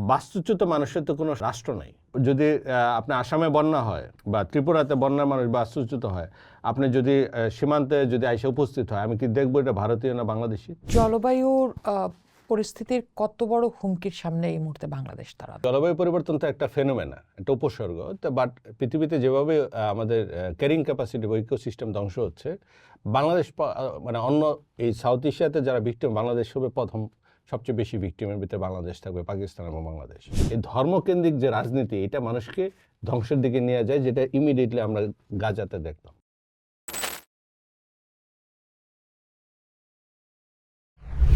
বাস্তুচ্যুত মানুষের তো কোনো রাষ্ট্র নাই। যদি আপনার আসামে বন্যা হয় বা ত্রিপুরাতে বন্যার মানুষ বাস্তুচ্যুত হয়, আপনি যদি সীমান্তে যদি আইসে উপস্থিত হয়, আমি কি দেখবো এটা ভারতীয় না বাংলাদেশি? জলবায়ুর পরিস্থিতির কত বড় হুমকির সামনে এই মুহূর্তে বাংলাদেশ তারা? জলবায়ু পরিবর্তন তো একটা ফেনোমেনা, একটা উপসর্গ। বাট পৃথিবীতে যেভাবে আমাদের ক্যারিং ক্যাপাসিটি বা ইকোসিস্টেম ধ্বংস হচ্ছে, বাংলাদেশ মানে অন্য এই সাউথ এশিয়াতে যারা ভিক্টিম, বাংলাদেশ হবে প্রথম সবচেয়ে বেশি ভিক্টিমের ভিতরে বাংলাদেশ থাকবে, পাকিস্তান এবং বাংলাদেশ। এই ধর্মকেন্দ্রিক যে রাজনীতি, এটা মানুষকে ধ্বংসের দিকে নিয়ে যায়, যেটা ইমিডিয়েটলি আমরা গাজাতে দেখলাম।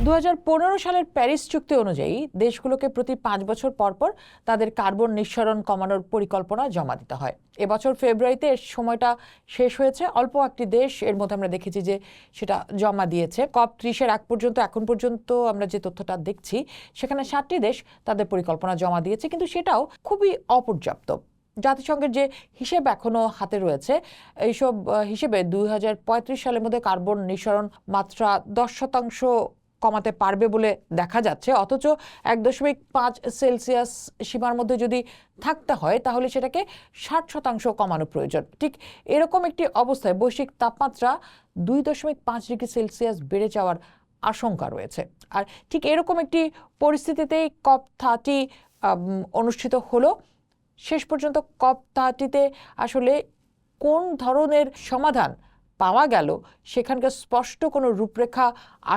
2015 সালের প্যারিস চুক্তি অনুযায়ী দেশগুলোকে প্রতি 5 বছর পর পর তাদের কার্বন নিঃসরণ কমানোর পরিকল্পনা জমা দিতে হয়। এবছর ফেব্রুয়ারিতে এর সময়টা শেষ হয়েছে। অল্প একটি দেশ এর মধ্যে আমরা দেখেছি যে সেটা জমা দিয়েছে। COP30 আগ পর্যন্ত, এখন পর্যন্ত আমরা যে তথ্যটা দেখছি, সেখানে 7টি দেশ তাদের পরিকল্পনা জমা দিয়েছে, কিন্তু সেটাও খুবই অপর্যাপ্ত। জাতিসংঘের যে হিসেব এখনো হাতে রয়েছে, এইসব হিসেবে 2035 সালের মধ্যে কার্বন নিঃসরণ মাত্রা 10% কমাতে পারবে বলে দেখা যাচ্ছে। অথচ 1.5 সেলসিয়াস সীমার মধ্যে যদি থাকতে হয়, তাহলে সেটাকে 60% কমানো প্রয়োজন। ঠিক এরকম একটি অবস্থায় বৈশ্বিক তাপমাত্রা 2.5 ডিগ্রি সেলসিয়াস বেড়ে যাওয়ার আশঙ্কা রয়েছে। আর ঠিক এরকম একটি পরিস্থিতিতেই COP30 অনুষ্ঠিত হলো। শেষ পর্যন্ত COP30-তে আসলে কোন ধরনের সমাধান পাওয়া গেল, সেখানকার স্পষ্ট কোনো রূপরেখা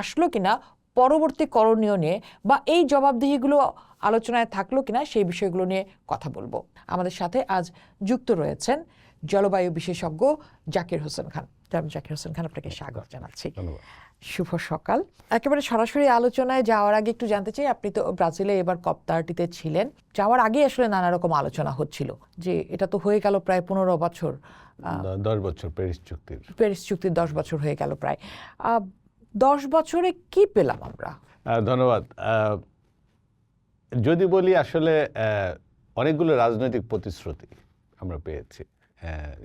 আসলো কিনা, পরবর্তী করণীয় নিয়ে বা এই জবাবদিহিগুলো আলোচনায় থাকলো কিনা, সেই বিষয়গুলো নিয়ে কথা বলবো। আমাদের সাথে আজ যুক্ত রয়েছেন জলবায়ু বিশেষজ্ঞ জাকির হোসেন খান। জাকির হোসেন খান, আপনাকে স্বাগত জানাচ্ছি। ধন্যবাদ। শুভ সকাল। একেবারে সরাসরি আলোচনায় যাওয়ার আগে একটু জানতে চাই, আপনি তো ব্রাজিলে এবার COP30-তে ছিলেন। যাওয়ার আগে আসলে নানা রকম আলোচনা হচ্ছিল যে এটা তো হয়ে গেল প্রায় 15 বছর, 10 বছর প্যারিস চুক্তির। 10 বছর হয়ে গেল প্রায়। 10 বছরে কি পেলাম আমরা? ধন্যবাদ। যদি বলি, আসলে অনেকগুলো রাজনৈতিক প্রতিশ্রুতি আমরা পেয়েছি।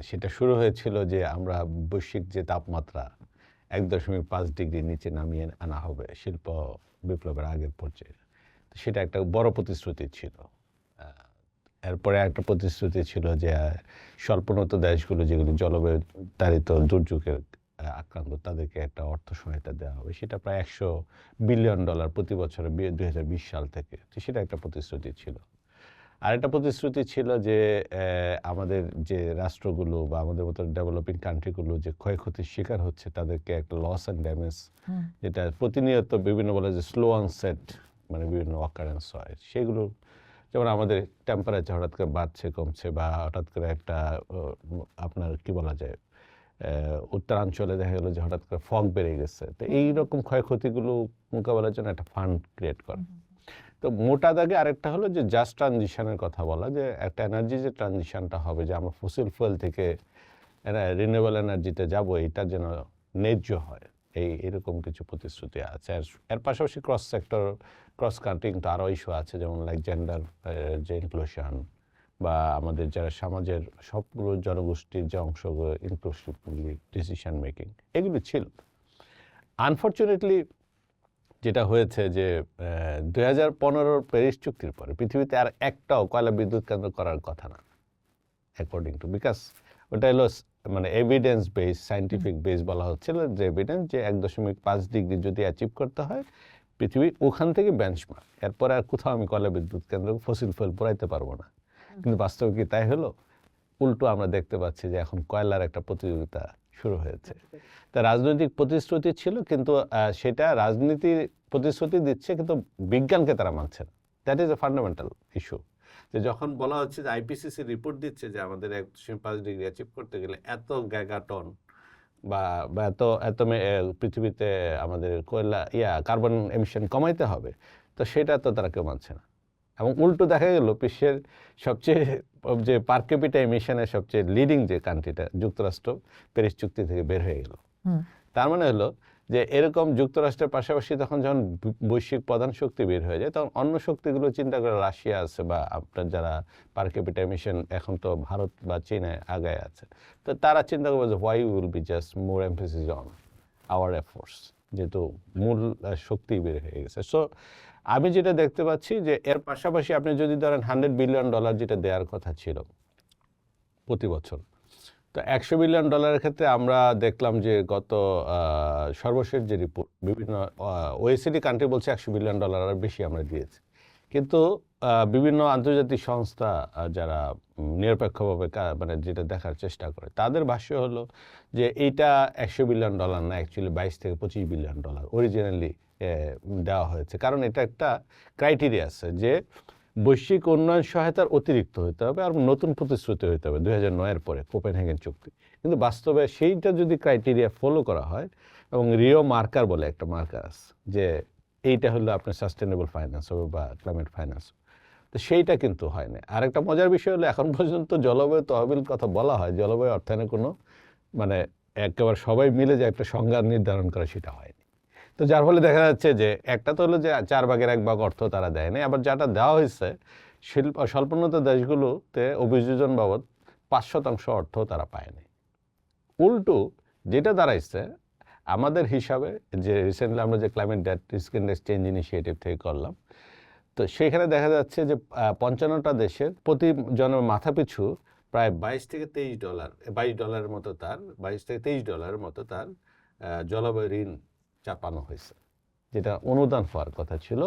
সেটা শুরু হয়েছিল যে আমরা বৈশ্বিক যে তাপমাত্রা 1.5 ডিগ্রি নিচে নামিয়ে আনা হবে শিল্প বিপ্লবের আগের পর্যায়ে, তো সেটা একটা বড় প্রতিশ্রুতি ছিল। এরপরে একটা প্রতিশ্রুতি ছিল যে স্বল্পোন্নত দেশগুলো, যেগুলো জলবায়ু তাড়িত দুর্যোগের আক্রান্ত, তাদেরকে একটা অর্থ সহায়তা দেওয়া হবে। সেটা প্রায় $100 বিলিয়ন প্রতি বছরে 2020 সাল থেকে। তো সেটা একটা প্রতিশ্রুতি ছিল। আরেকটা প্রতিশ্রুতি ছিল যে আমাদের যে রাষ্ট্রগুলো বা আমাদের মতো ডেভেলপিং কান্ট্রিগুলো যে ক্ষয়ক্ষতির শিকার হচ্ছে, তাদেরকে একটা লস অ্যান্ড ড্যামেজ, যেটা প্রতিনিয়ত বিভিন্ন বলে যে স্লো অনসেট, মানে বিভিন্ন অকারেন্স হয়, সেগুলো যেমন আমাদের টেম্পারেচার হঠাৎ করে বাড়ছে কমছে, বা হঠাৎ করে একটা আপনার কি বলা যায়, উত্তরাঞ্চলে দেখা গেলো যে হঠাৎ করে ফগ বেড়ে গেছে। তো এইরকম ক্ষয়ক্ষতিগুলো মোকাবেলার জন্য একটা ফান্ড ক্রিয়েট করা। তো মোটা দাগে আরেকটা হলো যে জাস্ট ট্রানজিশনের কথা বলা, যে একটা এনার্জি যে ট্রানজিশনটা হবে, যে আমরা ফসিল ফুয়েল থেকে রিনিউয়েবল এনার্জিতে যাব, এটা যেন ন্যায্য হয়, এরকম কিছু প্রতিশ্রুতি আছে। এর পাশাপাশি ক্রস কান্ট্রি কিন্তু আরও ইস্যু আছে, যেমন লাইক জেন্ডার যে ইনক্লুশন, বা আমাদের যারা সমাজের সবগুলো জনগোষ্ঠীর যে অংশগুলো, ইনক্লুসিভলি ডিসিশন মেকিং, এগুলো ছিল। আনফর্চুনেটলি যেটা হয়েছে যে 2015 প্যারিস চুক্তির পরে পৃথিবীতে আর একটাও কয়লা বিদ্যুৎ কেন্দ্র করার কথা না, অ্যাকর্ডিং টু, বিকজ ওটা হলো মানে এভিডেন্স বেস, সায়েন্টিফিক বেস বলা হচ্ছিল, যে এভিডেন্স যে 1.5 ডিগ্রি যদি অ্যাচিভ করতে হয়, পৃথিবী ওখান থেকে বেঞ্চমার্ক, এরপরে আর কোথাও আমি কয়লা বিদ্যুৎ কেন্দ্র ফসিল ফুয়েল পোড়াইতে পারবো না। কিন্তু বাস্তবে কি তাই হলো? উল্টো আমরা দেখতে পাচ্ছি যে এখন কয়লার একটা প্রতিযোগিতা শুরু হয়েছে। তা রাজনৈতিক প্রতিশ্রুতি ছিল, কিন্তু সেটা রাজনীতির প্রতিশ্রুতি দিচ্ছে, কিন্তু বিজ্ঞানকে তারা মানছে না। That is a fundamental issue. যে যখন বলা হচ্ছে যে আইপিসিসি রিপোর্ট দিচ্ছে যে আমাদের 1.5 ডিগ্রি অ্যাচিভ করতে গেলে এত গিগাটন বা এত পৃথিবীতে আমাদের কার্বন এমিশন কমাইতে হবে, তো সেটা তো তারা কেউ মানছে না। এবং উল্টো দেখা গেল বিশ্বের সবচেয়ে যে পার ক্যাপিটা এমিশনের সবচেয়ে লিডিং যে কান্ট্রিটা, যুক্তরাষ্ট্র, প্যারিস চুক্তি থেকে বের হয়ে গেল। তার মানে হলো যে এরকম যুক্তরাষ্ট্রের পাশাপাশি যখন বৈশ্বিক প্রধান শক্তি বের হয়ে যায়, তখন অন্য শক্তিগুলো চিন্তা করে, রাশিয়া আছে বা আপনার যারা পার ক্যাপিটা এমিশন, এখন তো ভারত বা চীনে আগায় আছে, তো তারা চিন্তা করবে যে why will be just more emphasis on our efforts, যেহেতু মূল শক্তি বের হয়ে গেছে। সো আমি যেটা দেখতে পাচ্ছি যে এর পাশাপাশি আপনি যদি ধরেন $100 বিলিয়ন যেটা দেওয়ার কথা ছিল প্রতি বছর, তো $100 বিলিয়ন ক্ষেত্রে আমরা দেখলাম যে গত সর্বশেষ যে রিপোর্ট বিভিন্ন OECD কান্ট্রি বলছে $100 বিলিয়ন আর বেশি আমরা দিয়েছি, কিন্তু বিভিন্ন আন্তর্জাতিক সংস্থা যারা নিরপেক্ষভাবে মানে যেটা দেখার চেষ্টা করে তাদের ভাষ্য হলো যে এইটা $100 বিলিয়ন না, অ্যাকচুয়ালি 22 থেকে $25 বিলিয়ন অরিজিনালি দেওয়া হয়েছে। কারণ এটা একটা ক্রাইটেরিয়া আছে যে বৈশ্বিক উন্নয়ন সহায়তার অতিরিক্ত হতে হবে আর নতুন প্রতিশ্রুতি হতে হবে 2009-এর পরে কোপেনহেগেন চুক্তি। কিন্তু বাস্তবে সেইটা যদি ক্রাইটেরিয়া ফলো করা হয় এবং রিও মার্কার বলে একটা মার্কার আছে যে এইটা হলো আপনার সাস্টেনেবল ফাইন্যান্স হবে বা ক্লাইমেট ফাইন্যান্স, তো সেইটা কিন্তু হয় না। আর একটা মজার বিষয় হলো এখন পর্যন্ত জলবায়ু তহবিল কথা বলা হয়, জলবায়ু অর্থায়নে কোনো মানে একেবারে সবাই মিলে যে একটা সংজ্ঞা নির্ধারণ করে সেটা হয়নি। তো যার ফলে দেখা যাচ্ছে যে একটা তো হলো যে 4 ভাগের 1 ভাগ অর্থ তারা দেয়নি, আবার যেটা দেওয়া হয়েছে স্বল্পোন্নত দেশগুলোতে অভিযোজন বাবদ 5% অর্থ তারা পায়নি। উল্টো যেটা দাঁড়াইছে আমাদের হিসাবে যে রিসেন্টলি আমরা যে climate debt risk index change initiative থেকে করলাম, তো সেখানে দেখা যাচ্ছে যে 55টা দেশের প্রতি জনের মাথা পিছু প্রায় $22 থেকে $23 মতো তার $22 থেকে $23 মতো তার জলবায়ু ঋণ চাপানো হয়েছে, যেটা অনুদান হওয়ার কথা ছিল।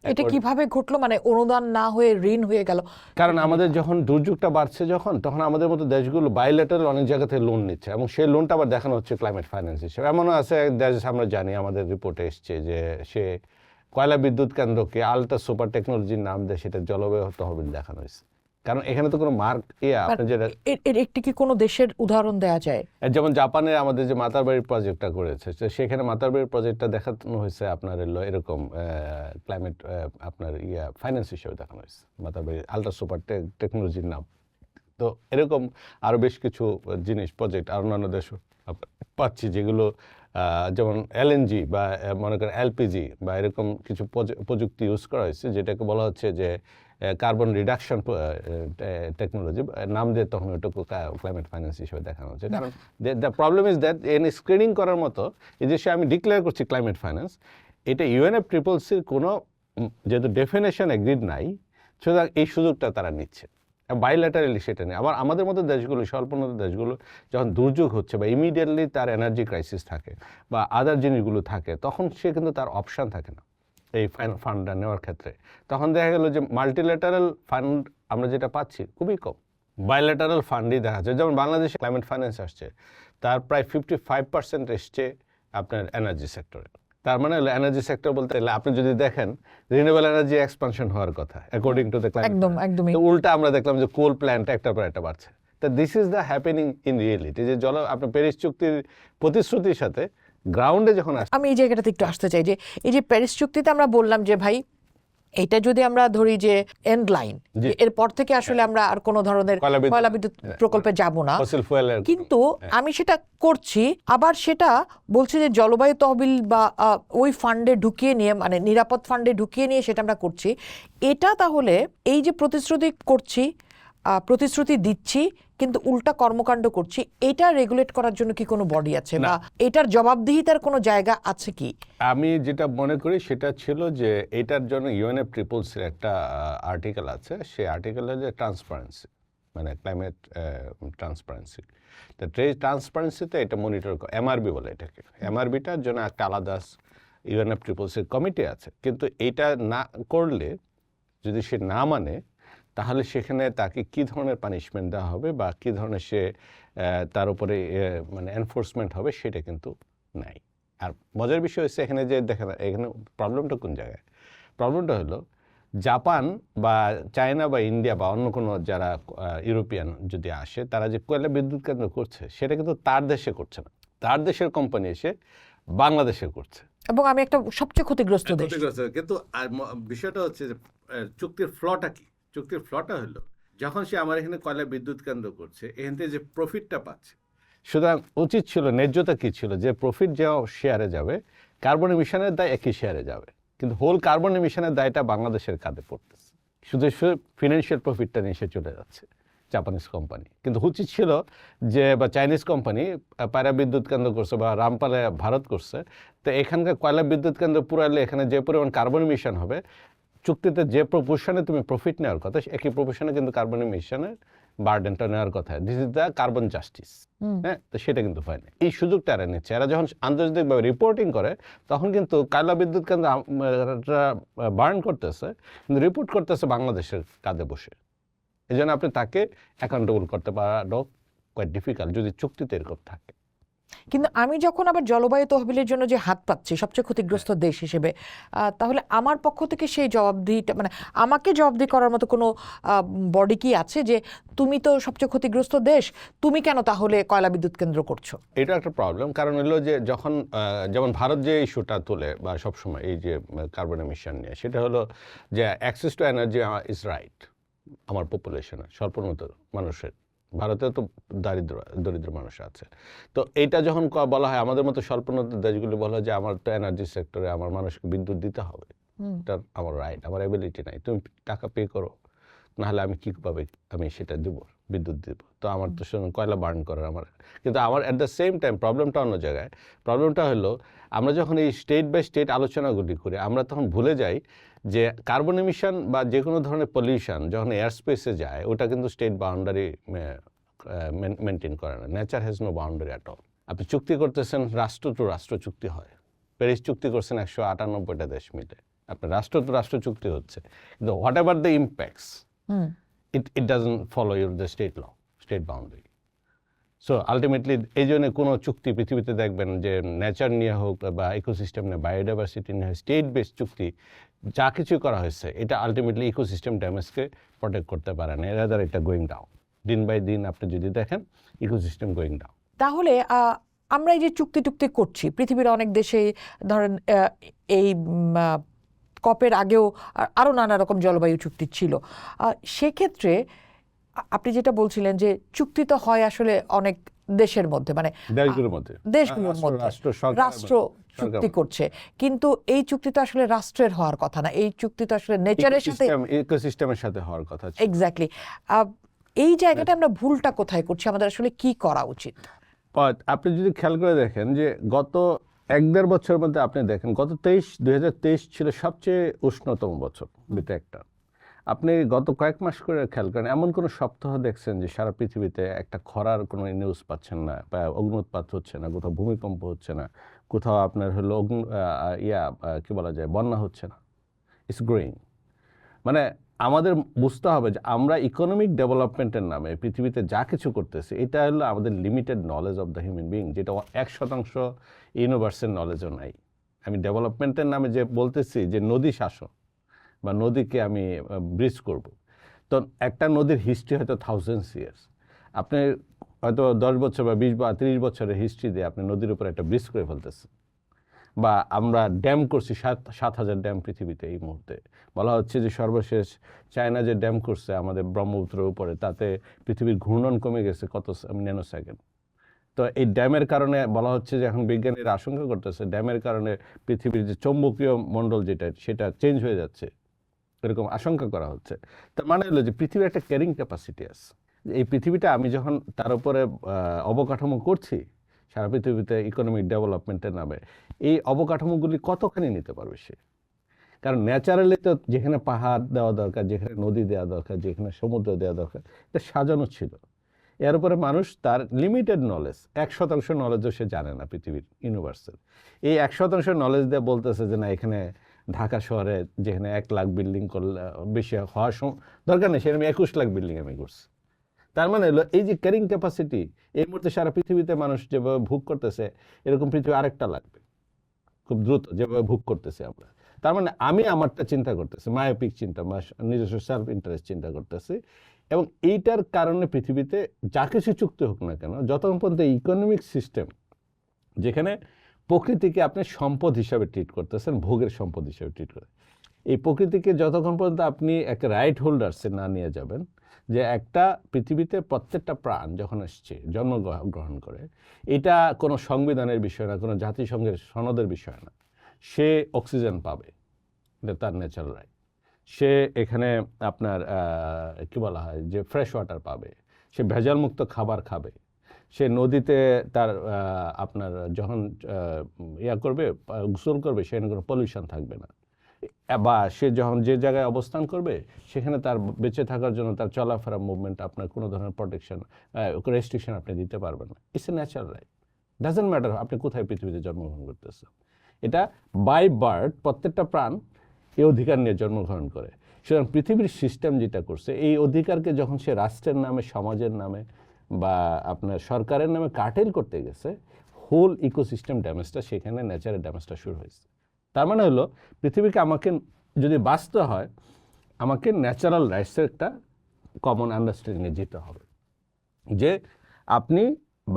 এটা কিভাবে ঘটলো, মানে অনুদান না হয়ে ঋণ হয়ে গেল? কারণ আমাদের যখন দুর্যোগটা বাড়ছে তখন আমাদের মতো দেশগুলো বাইলেটারাল অনেক জায়গা থেকে লোন নিচ্ছে এবং সেই লোনটা আবার দেখানো হচ্ছে ক্লাইমেট ফাইন্যান্স হিসেবে। এমনও আছে দেশ আমরা জানি, আমাদের রিপোর্টে এসছে যে সে কয়লা বিদ্যুৎ কেন্দ্রকে আলট্রা সুপার টেকনোলজির নাম দিয়ে সেটা জলবায়ু তহবিল দেখানো হয়েছে। কারণ এখানে তো কোনো মার্ক আপনি যেটা এর একটি কি কোনো দেশের উদাহরণ দেওয়া যায়? যেমন জাপানে আমাদের যে মাতারবাড়ির প্রজেক্টটা করেছে, সেখানে মাতারবাড়ির প্রজেক্টটা দেখানো হয়েছে আপনার এরকম ক্লাইমেট আপনার ফাইন্যান্স হিসেবে দেখানো হয়েছে, মাতারবাড়ির আলট্রা সুপার টেকনোলজির নাম। তো এরকম আরও বেশ কিছু জিনিস প্রজেক্ট আর অন্যান্য দেশ পাচ্ছি যেগুলো যেমন এলএনজি বা মনে করেন এলপিজি বা এরকম কিছু প্রযুক্তি ইউজ করা হয়েছে যেটাকে বলা হচ্ছে যে কার্বন রিডাকশন টেকনোলজি নাম দিয়ে তখন ওইটুকু ক্লাইমেট ফাইন্যান্স হিসেবে দেখানো হচ্ছে। কারণ the problem is that screening করার মতো এই যে আমি ডিক্লেয়ার করছি ক্লাইমেট ফাইন্যান্স, এটা UNFCCCর কোনো যেহেতু ডেফিনেশন এগ্রিড নাই, সুতরাং এই সুযোগটা তারা নিচ্ছে বাইল্যাটারালি, সেটা নেই। আবার আমাদের মতো দেশগুলো স্বল্পোন্নত দেশগুলো যখন দুর্যোগ হচ্ছে বা ইমিডিয়েটলি তার এনার্জি ক্রাইসিস থাকে বা আদার জিনিসগুলো থাকে, তখন সে কিন্তু তার অপশান থাকে না এই ফান্ডটা নেওয়ার ক্ষেত্রে। তখন দেখা গেল যে মাল্টিল্যাটারাল ফান্ড আমরা যেটা পাচ্ছি খুবই কম, বাইল্যাটারাল ফান্ডই দেখা যায়। যেমন বাংলাদেশে ক্লাইমেট ফাইন্যান্স আসছে, তার প্রায় 55% এসছে আপনার এনার্জি সেক্টরে। তার মানে হলো এনার্জি সেক্টর বলতে গেলে আপনি যদি দেখেন রিনিউয়েবল এনার্জি এক্সপানশন হওয়ার কথা অ্যাকর্ডিং টু দ্য ক্লাইমেট, একদমই উল্টা আমরা দেখলাম যে কোল প্ল্যান্ট একটার পর একটা বাড়ছে। তা this is the happening in reality, যে আপনার প্যারিস চুক্তির প্রতিশ্রুতির সাথে গ্রাউন্ডে যখন আসে। আমি এই জায়গাটাতে একটু আসতে চাই যে এই যে প্যারিস চুক্তিতে আমরা বললাম যে ভাই এটা যদি আমরা ধরি যে এন্ড লাইন, এরপর থেকে আসলে আমরা আর কোনো ধরনের কয়লা বিদ্যুৎ প্রকল্পে যাব না, কিন্তু আমি সেটা করছি, আবার সেটা বলছে যে জলবায়ু তহবিল বা ওই ফান্ডে ঢুকিয়ে নিয়ে, মানে নিরাপদ ফান্ডে ঢুকিয়ে নিয়ে সেটা আমরা করছি। এটা তাহলে এই যে প্রতিশ্রুতি দিচ্ছি কিন্তু উল্টা কর্মকাণ্ড করছি, এটা রেগুলেট করার জন্য কি কোনো বডি আছে বা এটার জবাবদিহিতার কোনো জায়গা আছে কি? আমি যেটা মনে করি সেটা ছিল যে এটার জন্য UNFCCCর একটা আর্টিকেল আছে, সেই আর্টিকেলের যে ট্রান্সপারেন্সি, মানে ক্লাইমেট ট্রান্সপারেন্সি, তো ট্রান্সপারেন্সিতে এটা মনিটর করে, MRB বলে এটাকে। MRBটার জন্য একটা আলাদা UNFCCCর কমিটি আছে, কিন্তু এটা না করলে, যদি সে না মানে, তাহলে সেখানে তাকে কি ধরনের পানিশমেন্ট দেওয়া হবে বা কি ধরনের সে তার উপরে মানে এনফোর্সমেন্ট হবে সেটা কিন্তু নাই। আর মজার বিষয় হচ্ছে এখানে যে দেখেন এখানে প্রবলেমটা কোন জায়গায়, প্রবলেমটা হলো জাপান বা চায়না বা ইন্ডিয়া বা অন্য কোনো যারা ইউরোপিয়ান যদি আসে, তারা যে কয়লা বিদ্যুৎ কেন্দ্র করছে সেটা কিন্তু তার দেশে করছে না, তার দেশের কোম্পানি এসে বাংলাদেশে করছে, এবং আমি একটা সবচেয়ে ক্ষতিগ্রস্ত দেশ। কিন্তু বিষয়টা হচ্ছে যে চুক্তির ফ্লটা কি? চুক্তির ফ্লটা হলো যখন সে আমার এখানে কয়লা বিদ্যুৎ কেন্দ্র করছে, এখান থেকে যে প্রফিটটা পাচ্ছে, সুতরাং উচিত ছিল, ন্যায্যতা কি ছিল, যে প্রফিট যে শেয়ারে যাবে, কার্বন এমিশনের দায় একই শেয়ারে যাবে, কিন্তু হোল কার্বন এমিশনের দায়টা বাংলাদেশের কাঁধে পড়তেছে, শুধু ফিনান্সিয়াল প্রফিটটা নিয়ে সে চলে যাচ্ছে। জাপানিজ কোম্পানি, কিন্তু উচিত ছিল যে বা চাইনিজ কোম্পানি পায়রা বিদ্যুৎ কেন্দ্র করছে বা রামপালে ভারত করছে, তো এখানকার কয়লা বিদ্যুৎ কেন্দ্র পুরালে এখানে যে পরিমাণ কার্বন ইমিশন হবে, চুক্তিতে যে প্রপোর্শনে তুমি প্রফিট নেওয়ার কথা একই প্রপোর্শনে কিন্তু কার্বন ইমিশনের বার্ডেনটা নেওয়ার কথা। This is the carbon justice. হ্যাঁ, তো সেটা কিন্তু হয় না। এই সুযোগটা এরা নিচ্ছে। এরা যখন আন্তর্জাতিকভাবে রিপোর্টিং করে তখন কিন্তু কয়লা বিদ্যুৎ কেন্দ্র বার্ন করতেছে, কিন্তু রিপোর্ট করতেছে বাংলাদেশের কাঁধে বসে। এই জন্য আপনি তাকে অ্যাকাউন্টেবল করতে পারাটাও কোয়াইট ডিফিকাল্ট যদি চুক্তিতে এরকম থাকে। কিন্তু আমি যখন আবার জলবায়ু তহবিলের জন্য যে হাত পাচ্ছি সবচেয়ে ক্ষতিগ্রস্ত দেশ হিসেবে, তাহলে আমার পক্ষ থেকে সেই জবাবদিহিটা, মানে আমাকে জবাবদিহি করার মতো কোনো বডি কি আছে যে তুমি তো সবচেয়ে ক্ষতিগ্রস্ত দেশ, তুমি কেন তাহলে কয়লা বিদ্যুৎ কেন্দ্র করছো? এটা একটা প্রবলেম। কারণ হলো যে যখন যেমন ভারত যে ইস্যুটা তোলে বা সবসময় এই যে কার্বন এমিশন নিয়ে, সেটা হলো যে access to energy is right আমার পপুলেশনের, স্বল্পোন্নত মানুষের। ভারতেও তো দরিদ্র মানুষ আছে। তো এইটা যখন বলা হয় আমাদের মতো স্বল্পোন্নত দেশগুলি বলা হয় যে আমার তো এনার্জি সেক্টরে আমার মানুষকে বিদ্যুৎ দিতে হবে, এটা আমার রাইট, আমার অ্যাবিলিটি নাই, তুমি টাকা পে করো, নাহলে আমি কীভাবে আমি সেটা দেবো, বিদ্যুৎ দেবো, তো আমার তো কয়লা বার্ন করার আমার। কিন্তু আমার অ্যাট দ্য সেম টাইম প্রবলেমটা অন্য জায়গায়। প্রবলেমটা হলো আমরা যখন এই স্টেট বাই স্টেট আলোচনাগুলি করি, আমরা তখন ভুলে যাই যে কার্বন এমিশন বা যে কোনো ধরনের পলিউশন যখন এয়ার স্পেসে যায়, ওটা কিন্তু স্টেট বাউন্ডারি মেনটেন করে না। Nature has no boundary at all. আপনি চুক্তি করতেছেন, রাষ্ট্র টু রাষ্ট্র চুক্তি হয়। প্যারিস চুক্তি করছেন 198টা দেশ মিলে, আপনার রাষ্ট্র টু রাষ্ট্র চুক্তি হচ্ছে, কিন্তু what ever the impacts it doesn't follow the state law, state boundary. So ultimately এই জন্য কোনো চুক্তি পৃথিবীতে দেখবেন যে নেচার নিয়ে হোক বা ইকোসিস্টেম নিয়ে, বায়োডাইভার্সিটি নিয়ে, স্টেট বেসড চুক্তি যা কিছু করা হয়েছে, এটা আলটিমেটলি ইকোসিস্টেম ড্যামেজকে প্রোটেক্ট করতে পারে না। এরাদার এটা গোয়িং ডাউন, দিন বাই দিন আপনি যদি দেখেন ইকোসিস্টেম গোয়িং ডাউন। তাহলে আমরা এই যে চুক্তি করছি, পৃথিবীর অনেক দেশে ধরেন এই কপের আগেও আরও নানা রকম জলবায়ু চুক্তি ছিল। সেক্ষেত্রে আপনি যেটা বলছিলেন যে চুক্তি তো হয় আসলে অনেক দেশের মধ্যে, মানে দেশগুলোর মধ্যে রাষ্ট্র চুক্তি করছে, কিন্তু এই চুক্তি তো আসলে রাষ্ট্রের হওয়ার কথা না, এই চুক্তি তো আসলে নেচারের সাথে, ইকোসিস্টেমের সাথে হওয়ার কথা। এক্স্যাক্টলি। এই জায়গাটা আমরা ভুলটা কোথায় করছি, আমাদের আসলে কি করা উচিত? আপনি যদি খেয়াল করে দেখেন যে গত 1-1.5 বছরের মধ্যে আপনি দেখেন, গত 2023 ছিল সবচেয়ে উষ্ণতম বছর বিতে একটা। আপনি গত কয়েক মাস করে খেয়াল করেন, এমন কোনো সপ্তাহ দেখছেন যে সারা পৃথিবীতে একটা খরার কোনো নিউজ পাচ্ছেন না, বা অগ্নুৎপাত হচ্ছে না, কোথাও ভূমিকম্প হচ্ছে না, কোথাও আপনার হলো কি বলা যায়, বন্যা হচ্ছে না। It's growing. মানে আমাদের বুঝতে হবে যে আমরা ইকোনমিক ডেভেলপমেন্টের নামে পৃথিবীতে যা কিছু করতেছি, এটা হলো আমাদের limited knowledge of the human being, যেটা 1% ইউনিভার্সাল নলেজও নাই। আমি ডেভেলপমেন্টের নামে যে বলতেছি যে নদী শাসন বা নদীকে আমি ব্রিজ করব, তো একটা নদীর হিস্ট্রি হয়তো থাউজেন্ডস ইয়ার্স। আপনি হয়তো 10 বছর বা 20 বা 30 বছরের হিস্ট্রি দিয়ে আপনি নদীর উপর একটা ব্রিজ করে ফেলতেছেন। বা আমরা ড্যাম করছি 7,000 ড্যাম পৃথিবীতে এই মুহূর্তে। বলা হচ্ছে যে সর্বশেষ চায়না যে ড্যাম করছে আমাদের ব্রহ্মপুত্রের উপরে, তাতে পৃথিবীর ঘূর্ণন কমে গেছে কত ন্যানো সেকেন্ড। তো এই ড্যামের কারণে বলা হচ্ছে যে এখন বিজ্ঞানীরা আশঙ্কা করতেছে ড্যামের কারণে পৃথিবীর যে চৌম্বকীয় মণ্ডল যেটা, সেটা চেঞ্জ হয়ে যাচ্ছে, এরকম আশঙ্কা করা হচ্ছে। তার মানে হলো যে পৃথিবীর একটা ক্যারিং ক্যাপাসিটি আছে। এই পৃথিবীটা আমি যখন তার উপরে অবকাঠামো করছি সারা পৃথিবীতে ইকোনমিক ডেভেলপমেন্টের নামে, এই অবকাঠামোগুলি কতখানি নিতে পারবে সে? কারণ ন্যাচারালি তো যেখানে পাহাড় দেওয়া দরকার, যেখানে নদী দেওয়া দরকার, যেখানে সমুদ্র দেওয়া দরকার, এটা সাজানো ছিল। এর উপরে মানুষ তার লিমিটেড নলেজ, 1% নলেজও সে জানে না পৃথিবীর ইউনিভার্সাল। এই 1% নলেজ দিয়ে বলতেছে যে না, এখানে ঢাকা শহরে যেখানে 1 লাখ বিল্ডিং করলে বেশি হওয়ার দরকার নেই, সেখানে আমি 21 লাখ বিল্ডিং আমি করছি। তার মানে হলো এই যে ক্যারিং ক্যাপাসিটি এই মুহূর্তে সারা পৃথিবীতে মানুষ যেভাবে ভোগ করতেছে, এরকম পৃথিবী আরেকটা লাগবে খুব দ্রুত, যেভাবে ভোগ করতেছি আমরা। তার মানে আমি আমারটা চিন্তা করতেছি, মায়োপিক চিন্তা, নিজস্ব সেলফ ইন্টারেস্ট চিন্তা করতেছি। এবং এইটার কারণে পৃথিবীতে যা কিছু চুক্তি হোক না কেন, যতক্ষণ পর্যন্ত ইকোনমিক সিস্টেম যেখানে প্রকৃতিকে আপনি সম্পদ হিসাবে ট্রিট করতেছেন, ভোগের সম্পদ হিসাবে ট্রিট করে, এই প্রকৃতিকে যতক্ষণ পর্যন্ত আপনি একটা রাইট হোল্ডার্সে না নিয়ে যাবেন, যে একটা পৃথিবীতে প্রত্যেকটা প্রাণ যখন আসছে জন্মগ্রহণ করে, এটা কোনো সংবিধানের বিষয় না, কোনো জাতিসংঘের সনদের বিষয় না, সে অক্সিজেন পাবে, এটা তার ন্যাচারাল রাইট। সে এখানে আপনার কি বলা হয় যে ফ্রেশ ওয়াটার পাবে, সে ভেজালমুক্ত খাবার খাবে, সে নদীতে তার আপনার যখন ইয়া করবে গোসল করবে সেখানে কোনো পলিউশন থাকবে না, বা সে যখন যে জায়গায় অবস্থান করবে সেখানে তার বেঁচে থাকার জন্য তার চলাফেরা মুভমেন্ট আপনার কোনো ধরনের প্রোটেকশন রেস্ট্রিকশন আপনি দিতে পারবেন না। It's a natural right, doesn't matter আপনি কোথায় পৃথিবীতে জন্মগ্রহণ করতেছেন। এটা বাই বার্থ প্রত্যেকটা প্রাণ এই অধিকার নিয়ে জন্মগ্রহণ করে। সুতরাং পৃথিবীর সিস্টেম যেটা করছে এই অধিকারকে যখন সে রাষ্ট্রের নামে, সমাজের নামে বা আপনার সরকারের নামে কার্টেল করতে গেছে, হোল ইকোসিস্টেম ড্যামেজটা সেখানে ন্যাচারাল ড্যামেজটা শুরু হয়েছে। তার মানে হলো পৃথিবীকে আমাকে যদি বাঁচতে হয় আমাকে ন্যাচারাল রাইটসের একটা কমন আন্ডারস্ট্যান্ডিংয়ে যেতে হবে যে আপনি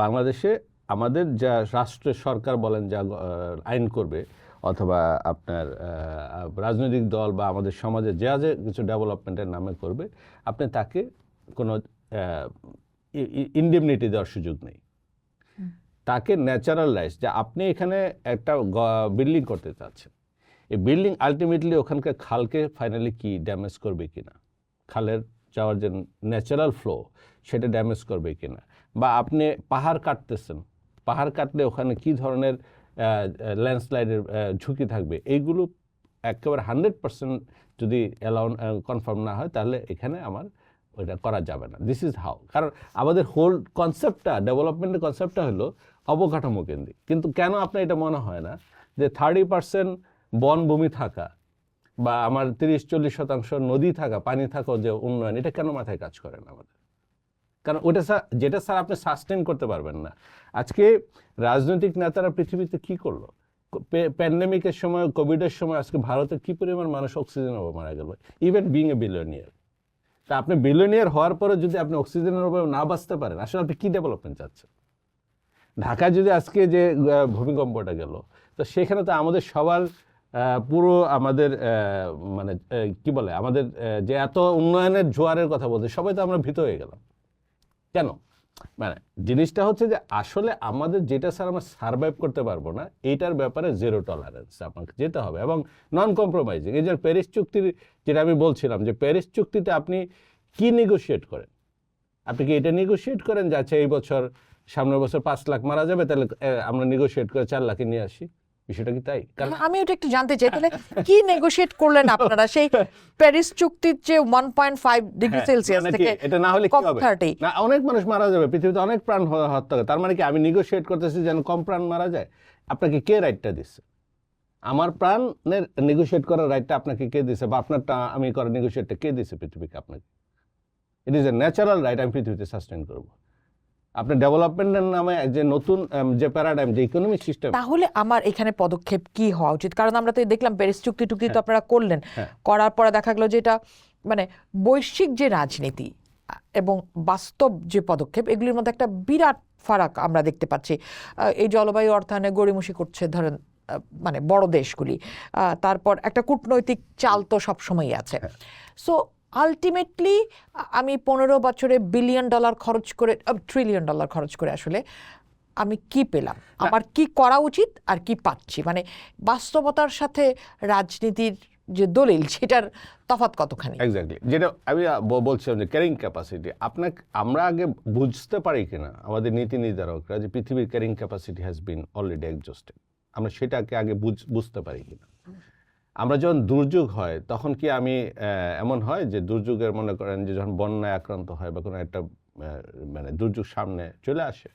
বাংলাদেশে আমাদের যা রাষ্ট্রের সরকার বলেন যা আইন করবে অথবা আপনার রাজনৈতিক দল বা আমাদের সমাজে যা যে কিছু ডেভেলপমেন্টের নামে করবে, আপনি তাকে কোনো ইনডেমনিটি দেওয়ার সুযোগ নেই। তাকে ন্যাচারাল রাইটস যে আপনি এখানে একটা বিল্ডিং করতে চাচ্ছেন, এই বিল্ডিং আলটিমেটলি ওখানকার খালকে ফাইনালি কি ড্যামেজ করবে কিনা, খালের যাওয়ার যে ন্যাচারাল ফ্লো সেটা ড্যামেজ করবে কিনা, বা আপনি পাহাড় কাটতেছেন, পাহাড় কাটলে ওখানে কি ধরনের ল্যান্ডস্লাইডের ঝুঁকি থাকবে, এইগুলো একেবারে 100% যদি কনফার্ম না হয় তাহলে এখানে আমার ওইটা করা যাবে না। This is how. কারণ আমাদের হোল কনসেপ্টটা, ডেভেলপমেন্টের কনসেপ্টটা হলো অবকাঠামো কেন্দ্রিক। কিন্তু কেন আপনার এটা মনে হয় না যে 30% বনভূমি থাকা বা আমার 30-40% নদী থাকা, পানি থাকা, যে উন্নয়ন, এটা কেন মাথায় কাজ করে না আমাদের? কারণ ওটা যেটা স্যার আপনি সাস্টেন করতে পারবেন না। আজকে রাজনৈতিক নেতারা পৃথিবীতে কি করলো? প্যান্ডেমিকের সময়, কোভিডের সময় আজকে ভারতে কি পরিমাণ মানুষ অক্সিজেনের অভাবে মারা গেল, ইভেন বিং এ বিলিয়নিয়ার। তা আপনি বিলিয়নিয়ার হওয়ার পরে যদি আপনি অক্সিজেনের অভাবে না বাঁচতে পারেন, আসলে আপনি কি ডেভেলপমেন্ট চাচ্ছেন? ঢাকায় যদি আজকে যে ভূমিকম্পটা গেল, তো সেখানে তো আমাদের সবার পুরো আমাদের মানে কি বলে আমাদের যে এত উন্নয়নের জোয়ারের কথা বলতে সবাই তো আমরা ভীত হয়ে গেলাম। কেন? মানে জিনিসটা হচ্ছে যে আসলে আমাদের যেটা স্যার আমরা সার্ভাইভ করতে পারবো না, এইটার ব্যাপারে জিরো টলারেন্স আপনাকে যেতে হবে এবং নন কম্প্রোমাইজিং। এই যে প্যারিস চুক্তির যেটা আমি বলছিলাম, যে প্যারিস চুক্তিতে আপনি কি নেগোশিয়েট করেন? আপনি কি এটা নেগোশিয়েট করেন যে আচ্ছা এই বছর, সামনের বছর 5 লাখ মারা যাবে, তাহলে আমরা নেগোশিয়েট করে 4 লাখে নিয়ে আসি? বিষয়টা কি তাই? কারণ আমি ওটা একটু জানতে চাই, তাহলে কি নেগোশিয়েট করলেন আপনারা সেই প্যারিস চুক্তির যে 1.5 ডিগ্রি সেলসিয়াস থেকে এটা না হলে কি হবে? 30? না, অনেক মানুষ মারা যাবে, পৃথিবীতে অনেক প্রাণ হত্যা হবে। তার মানে কি আমি নেগোশিয়েট করতেছি যেন কম প্রাণ মারা যায়? আপনাকে কে রাইটটা দিচ্ছে? আমার প্রাণের নেগোশিয়েট করার রাইটটা আপনাকে কে দিছে, বা আপনারটা আমি করার নেগোশিয়েটটা কে দিছে পৃথিবীকে আপনাকে? It is a natural right আমি পৃথিবীতে সাস্টেন করব। আপনি ডেভেলপমেন্টের নামে যে নতুন যে প্যারাডাইম, যে ইকোনমিক সিস্টেম, তাহলে আমার এখানে পদক্ষেপ কি হওয়া উচিত? কারণ আমরা তো দেখলাম প্যারিস চুক্তি তো আপনারা করলেন, করার পরে দেখা গেল যে এটা মানে বৈশ্বিক যে রাজনীতি এবং বাস্তব যে পদক্ষেপ, এগুলির মধ্যে একটা বিরাট ফারাক আমরা দেখতে পাচ্ছি। এই জলবায়ু অর্থায়নে গড়িমসি করছে ধরেন মানে বড় দেশগুলি, তারপর একটা কূটনৈতিক চাল তো সবসময়ই আছে। সো আলটিমেটলি আমি 15 বছরে $1 বিলিয়ন খরচ করে, $1 ট্রিলিয়ন খরচ করে আসলে আমি কি পেলাম, আমার কি করা উচিত আর কি পাচ্ছি, মানে বাস্তবতার সাথে রাজনীতির যে দলিল সেটার তফাৎ কতখানি? এক্স্যাক্টলি যেটা আমি বলছিলাম যে ক্যারিং ক্যাপাসিটি আমরা আগে বুঝতে পারি কিনা, আমাদের নীতি নির্ধারকরা, যে পৃথিবীর carrying capacity has been already exhausted. আমরা সেটাকে আগে বুঝতে পারি কিনা। আমরা যখন দুর্যোগ হয় তখন কি আমি এমন হয় যে দুর্যোগের, মনে করেন যে যখন বন্যায় আক্রান্ত হয় বা কোনো একটা মানে দুর্যোগ সামনে চলে আসে,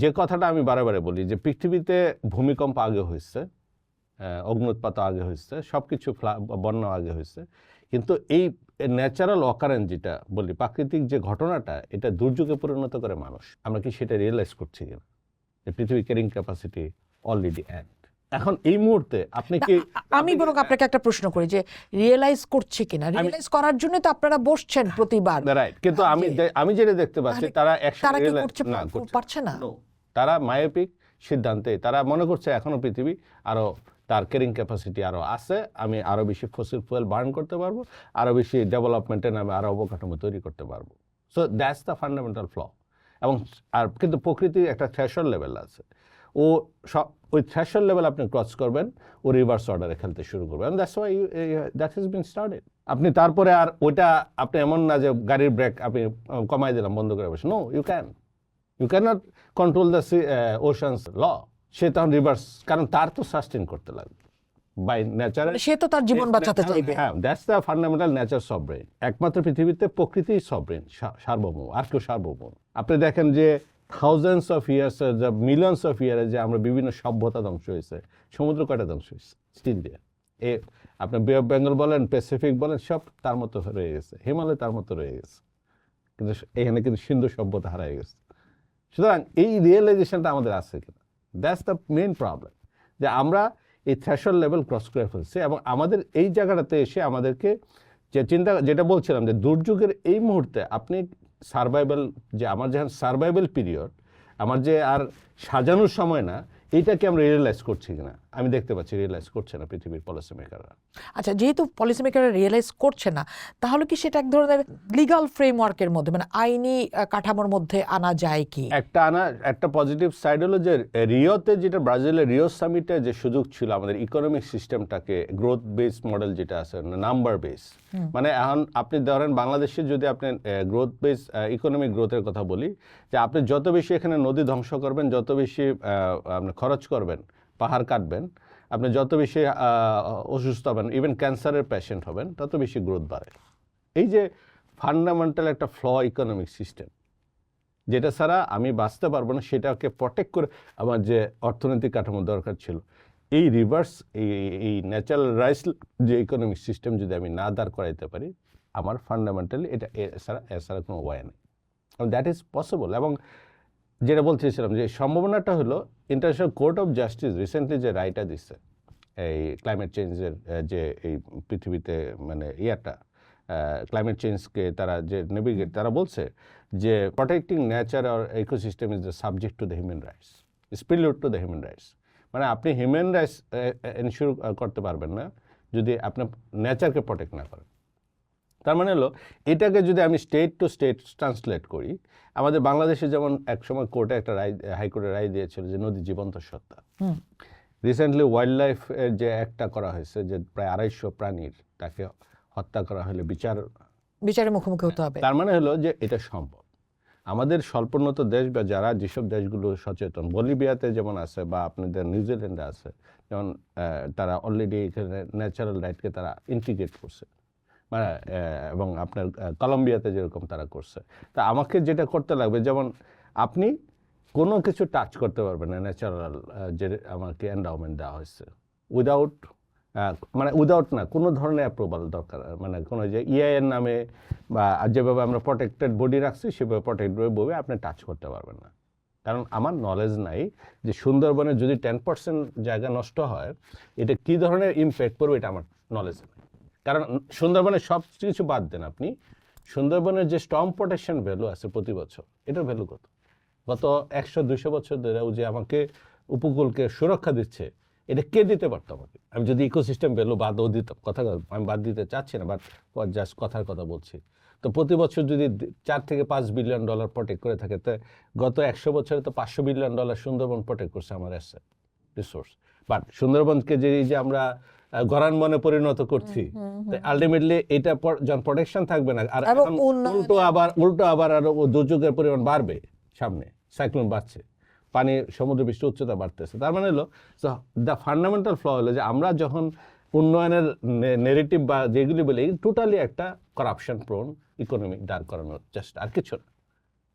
যে কথাটা আমি বারে বারে বলি যে পৃথিবীতে ভূমিকম্প আগে হয়েছে, অগ্নুৎপাত আগে হয়েছে, সব কিছু বন্যা আগে হয়েছে, কিন্তু এই ন্যাচারাল অকারেন্স যেটা বলি, প্রাকৃতিক যে ঘটনাটা, এটা দুর্যোগে পরিণত করে মানুষ। আমরা কি সেটা রিয়েলাইজ করছি কিনা যে পৃথিবীর ক্যারিং ক্যাপাসিটি অলরেডি এন্ড? এখন এই মুহূর্তে আপনি কি, আমি বরং আপনাকে একটা প্রশ্ন করি যে রিয়েলাইজ করছে কিনা? রিয়েলাইজ করার জন্য তো আপনারা বসছেন প্রতিবার, রাইট, কিন্তু আমি যেটা দেখতে পাচ্ছি তারা পারছে না। তারা মায়োপিক সিদ্ধান্তে তারা মনে করছে এখনো পৃথিবী আরো তার ক্যারিং ক্যাপাসিটি আরো আছে, আমি আরো বেশি ফসিল ফুয়েল বার্ন করতে পারবো, আরো বেশি ডেভেলপমেন্টের নামে আরো অবকাঠামো তৈরি করতে পারবো। So that's the fundamental flaw. এবং আর কিন্তু প্রকৃতির একটা থ্রেশহোল্ড লেভেল আছে, ও সব ওই থ্রেশহোল্ড লেভেল আপনি ক্রস করবেন, ও রিভার্স অর্ডারে খেলতে শুরু করবে, and that's why that has been started. আপনি তারপরে আর ওইটা আপনি এমন না যে গাড়ির ব্রেক আপনি কমাই দিলাম বন্ধ করে বসে, no you can't control the ocean's law. সে তখন রিভার্স, কারণ তার তো সাস্টেন করতে লাগবে বাই নেচার। সে তো তার জীবন বাঁচাতে চাইবে। হ্যাঁ, দ্যাটস দ্য ফান্ডামেন্টাল নেচার সবরেইন। একমাত্র পৃথিবীতে প্রকৃতি সবরেইন, সার্বভৌম, আর কেউ সার্বভৌম। আপনি দেখেন যে thousands of years, millions of ইয়ারে যে আমরা বিভিন্ন সভ্যতা ধ্বংস হয়েছে, সমুদ্র কয়টা ধ্বংস হয়েছে? Still there. আপনি বে অফ বেঙ্গল বলেন, প্যাসিফিক বলেন, সব তার মতো রয়ে গেছে, হিমালয় তার মতো রয়ে গেছে, কিন্তু এখানে কিন্তু সিন্ধু সভ্যতা হারাই গেছে। সুতরাং এই রিয়েলাইজেশনটা আমাদের আছে কিনা, দ্যাটস দ্য মেইন প্রবলেম, যে আমরা এই থ্রেশহোল্ড লেভেল ক্রস করে ফেলছি। এবং আমাদের এই জায়গাটাতে এসে আমাদেরকে যে যেটা বলছিলাম, যে দুর্যোগের এই মুহূর্তে আপনি সার্ভাইভাল, যে আমার যখন সার্ভাইভাল পিরিয়ড, আমার যে আর সাজানোর সময় না, এইটাকে আমরা রিয়েলাইজ করছি কিনা আমি দেখতে পাচ্ছি রিয়েলাইজ করছে না পৃথিবীর পলিসি মেকাররা। আচ্ছা, যেহেতু পলিসি মেকাররা রিয়েলাইজ করছে না, তাহলে কি সেটা এক ধরনের লিগ্যাল ফ্রেমওয়ার্কের মধ্যে, মানে আইনি কাঠামোর মধ্যে আনা যায় কি? একটা পজিটিভ সাইড হলো যে রিওতে, যেটা ব্রাজিলের রিও সামিটে যে সুযোগ ছিল আমাদের ইকোনমিক সিস্টেমটাকে গ্রোথ বেস মডেল যেটা আছে, নাম্বার বেস, মানে এখন আপনি ধরেন বাংলাদেশে যদি আপনি গ্রোথ বেস ইকোনমিক গ্রোথের কথা বলি, যে আপনি যত বেশি এখানে নদী ধ্বংস করবেন, যত বেশি আপনি খরচ করবেন, পাহাড় কাটবেন, আপনি যত বেশি অসুস্থ হবেন, ইভেন ক্যান্সারের পেশেন্ট হবেন, তত বেশি গ্রোথ বাড়ে। এই যে ফান্ডামেন্টাল একটা ফ্ল ইকোনমিক সিস্টেম, যেটা ছাড়া আমি বাঁচতে পারবো না, সেটাকে প্রটেক্ট করে আমার যে অর্থনৈতিক কাঠামো দরকার ছিল, এই রিভার্স, এই ন্যাচারাল রাইস যে ইকোনমিক সিস্টেম যদি আমি না দাঁড় করাইতে পারি, আমার ফান্ডামেন্টালি এটা এছাড়া কোনো ওয়ে নেই। That is possible. এবং যেটা বলতেছিলাম, যে সম্ভাবনাটা হলো international court of justice recently যে রায়টা দিচ্ছে এই ক্লাইমেট চেঞ্জের, যে এই পৃথিবীতে মানে ক্লাইমেট চেঞ্জকে তারা যে নেভিগেট, তারা বলছে যে প্রটেক্টিং নেচার আর ecosystem is the subject to the human rights, is prelude to the human rights. মানে আপনি হিউম্যান রাইটস এনশিওর করতে পারবেন না যদি আপনি নেচারকে প্রটেক্ট না করেন। তার মানে হলো, এটাকে যদি আমি স্টেট টু স্টেট ট্রান্সলেট করি, আমাদের বাংলাদেশে যেমন একসময় কোর্টে একটা রায়, হাইকোর্টে রায় দিয়েছিল যে নদী জীবন্ত সত্তা। রিসেন্টলি ওয়াইল্ড লাইফের যে একটা করা হয়েছে, যে প্রায় 250 প্রাণীর তাকে হত্যা করা হলে বিচারের মুখোমুখি হতে হবে। তার মানে হলো যে এটা সম্ভব। আমাদের স্বল্পোন্নত দেশ বা যারা যেসব দেশগুলো সচেতন, বলিভিয়াতে যেমন আছে, বা আপনাদের নিউজিল্যান্ডে আছে, যেমন তারা অলরেডি এখানে ন্যাচারাল রাইটকে তারা ইন্টিগ্রেট করছে, মানে এবং আপনার কলম্বিয়াতে যেরকম তারা করছে। তা আমাকে যেটা করতে লাগবে, যেমন আপনি কোনো কিছু টাচ করতে পারবেন না ন্যাচারাল যে আমাকে এন্ডাওমেন্ট দেওয়া হয়েছে, উইদাউট না কোনো ধরনের অ্যাপ্রুভাল দরকার, মানে কোনো যে ইআইএর নামে বা যেভাবে আমরা প্রটেক্টেড বডি রাখছি সেভাবে প্রটেক্টেড বডি আপনি টাচ করতে পারবেন না। কারণ আমার নলেজ নাই যে সুন্দরবনের যদি 10% জায়গা নষ্ট হয়, এটা কী ধরনের ইমপ্যাক্ট করবে, এটা আমার নলেজ নেই। কারণ সুন্দরবনের সব কিছু বাদ দেন, আপনি সুন্দরবনের যে স্টর্ম প্রোটেকশন ভ্যালু আছে প্রতি বছর, এটার ভ্যালু কত? গত 100-200 বছর ধরে যে আমাকে উপকূলকে সুরক্ষা দিচ্ছে, এটা কে দিতে পারতো আমাকে? আমি যদি ইকোসিস্টেম ভ্যালু বাদও দিতাম, আমি বাদ দিতে চাচ্ছি না, বাট জাস্ট কথার কথা বলছি। তো প্রতি বছর যদি $4 থেকে $5 বিলিয়ন প্রোটেক্ট করে থাকে, তো গত 100 বছরে তো $500 বিলিয়ন সুন্দরবন প্রোটেক্ট করছে আমার রিসোর্স। বাট সুন্দরবনকে যে আমরা গরান বনে পরিণত করছি, আলটিমেটলি এটা যখন প্রোটেকশন থাকবে না, আর উল্টো আবার আরো দুর্যোগের পরিমাণ বাড়বে, সামনে সাইক্লোন বাড়ছে, পানি সমুদ্র পৃষ্ঠ উচ্চতা বাড়তেছে। তার মানে হলো দ্য ফান্ডামেন্টাল ফ্ল হলো যে আমরা যখন উন্নয়নের নেগেটিভ বা যেগুলি বলি, টোটালি একটা করাপশন প্রোন ইকোনমি দাঁড় করানোর চেষ্টা, আর কিছু না।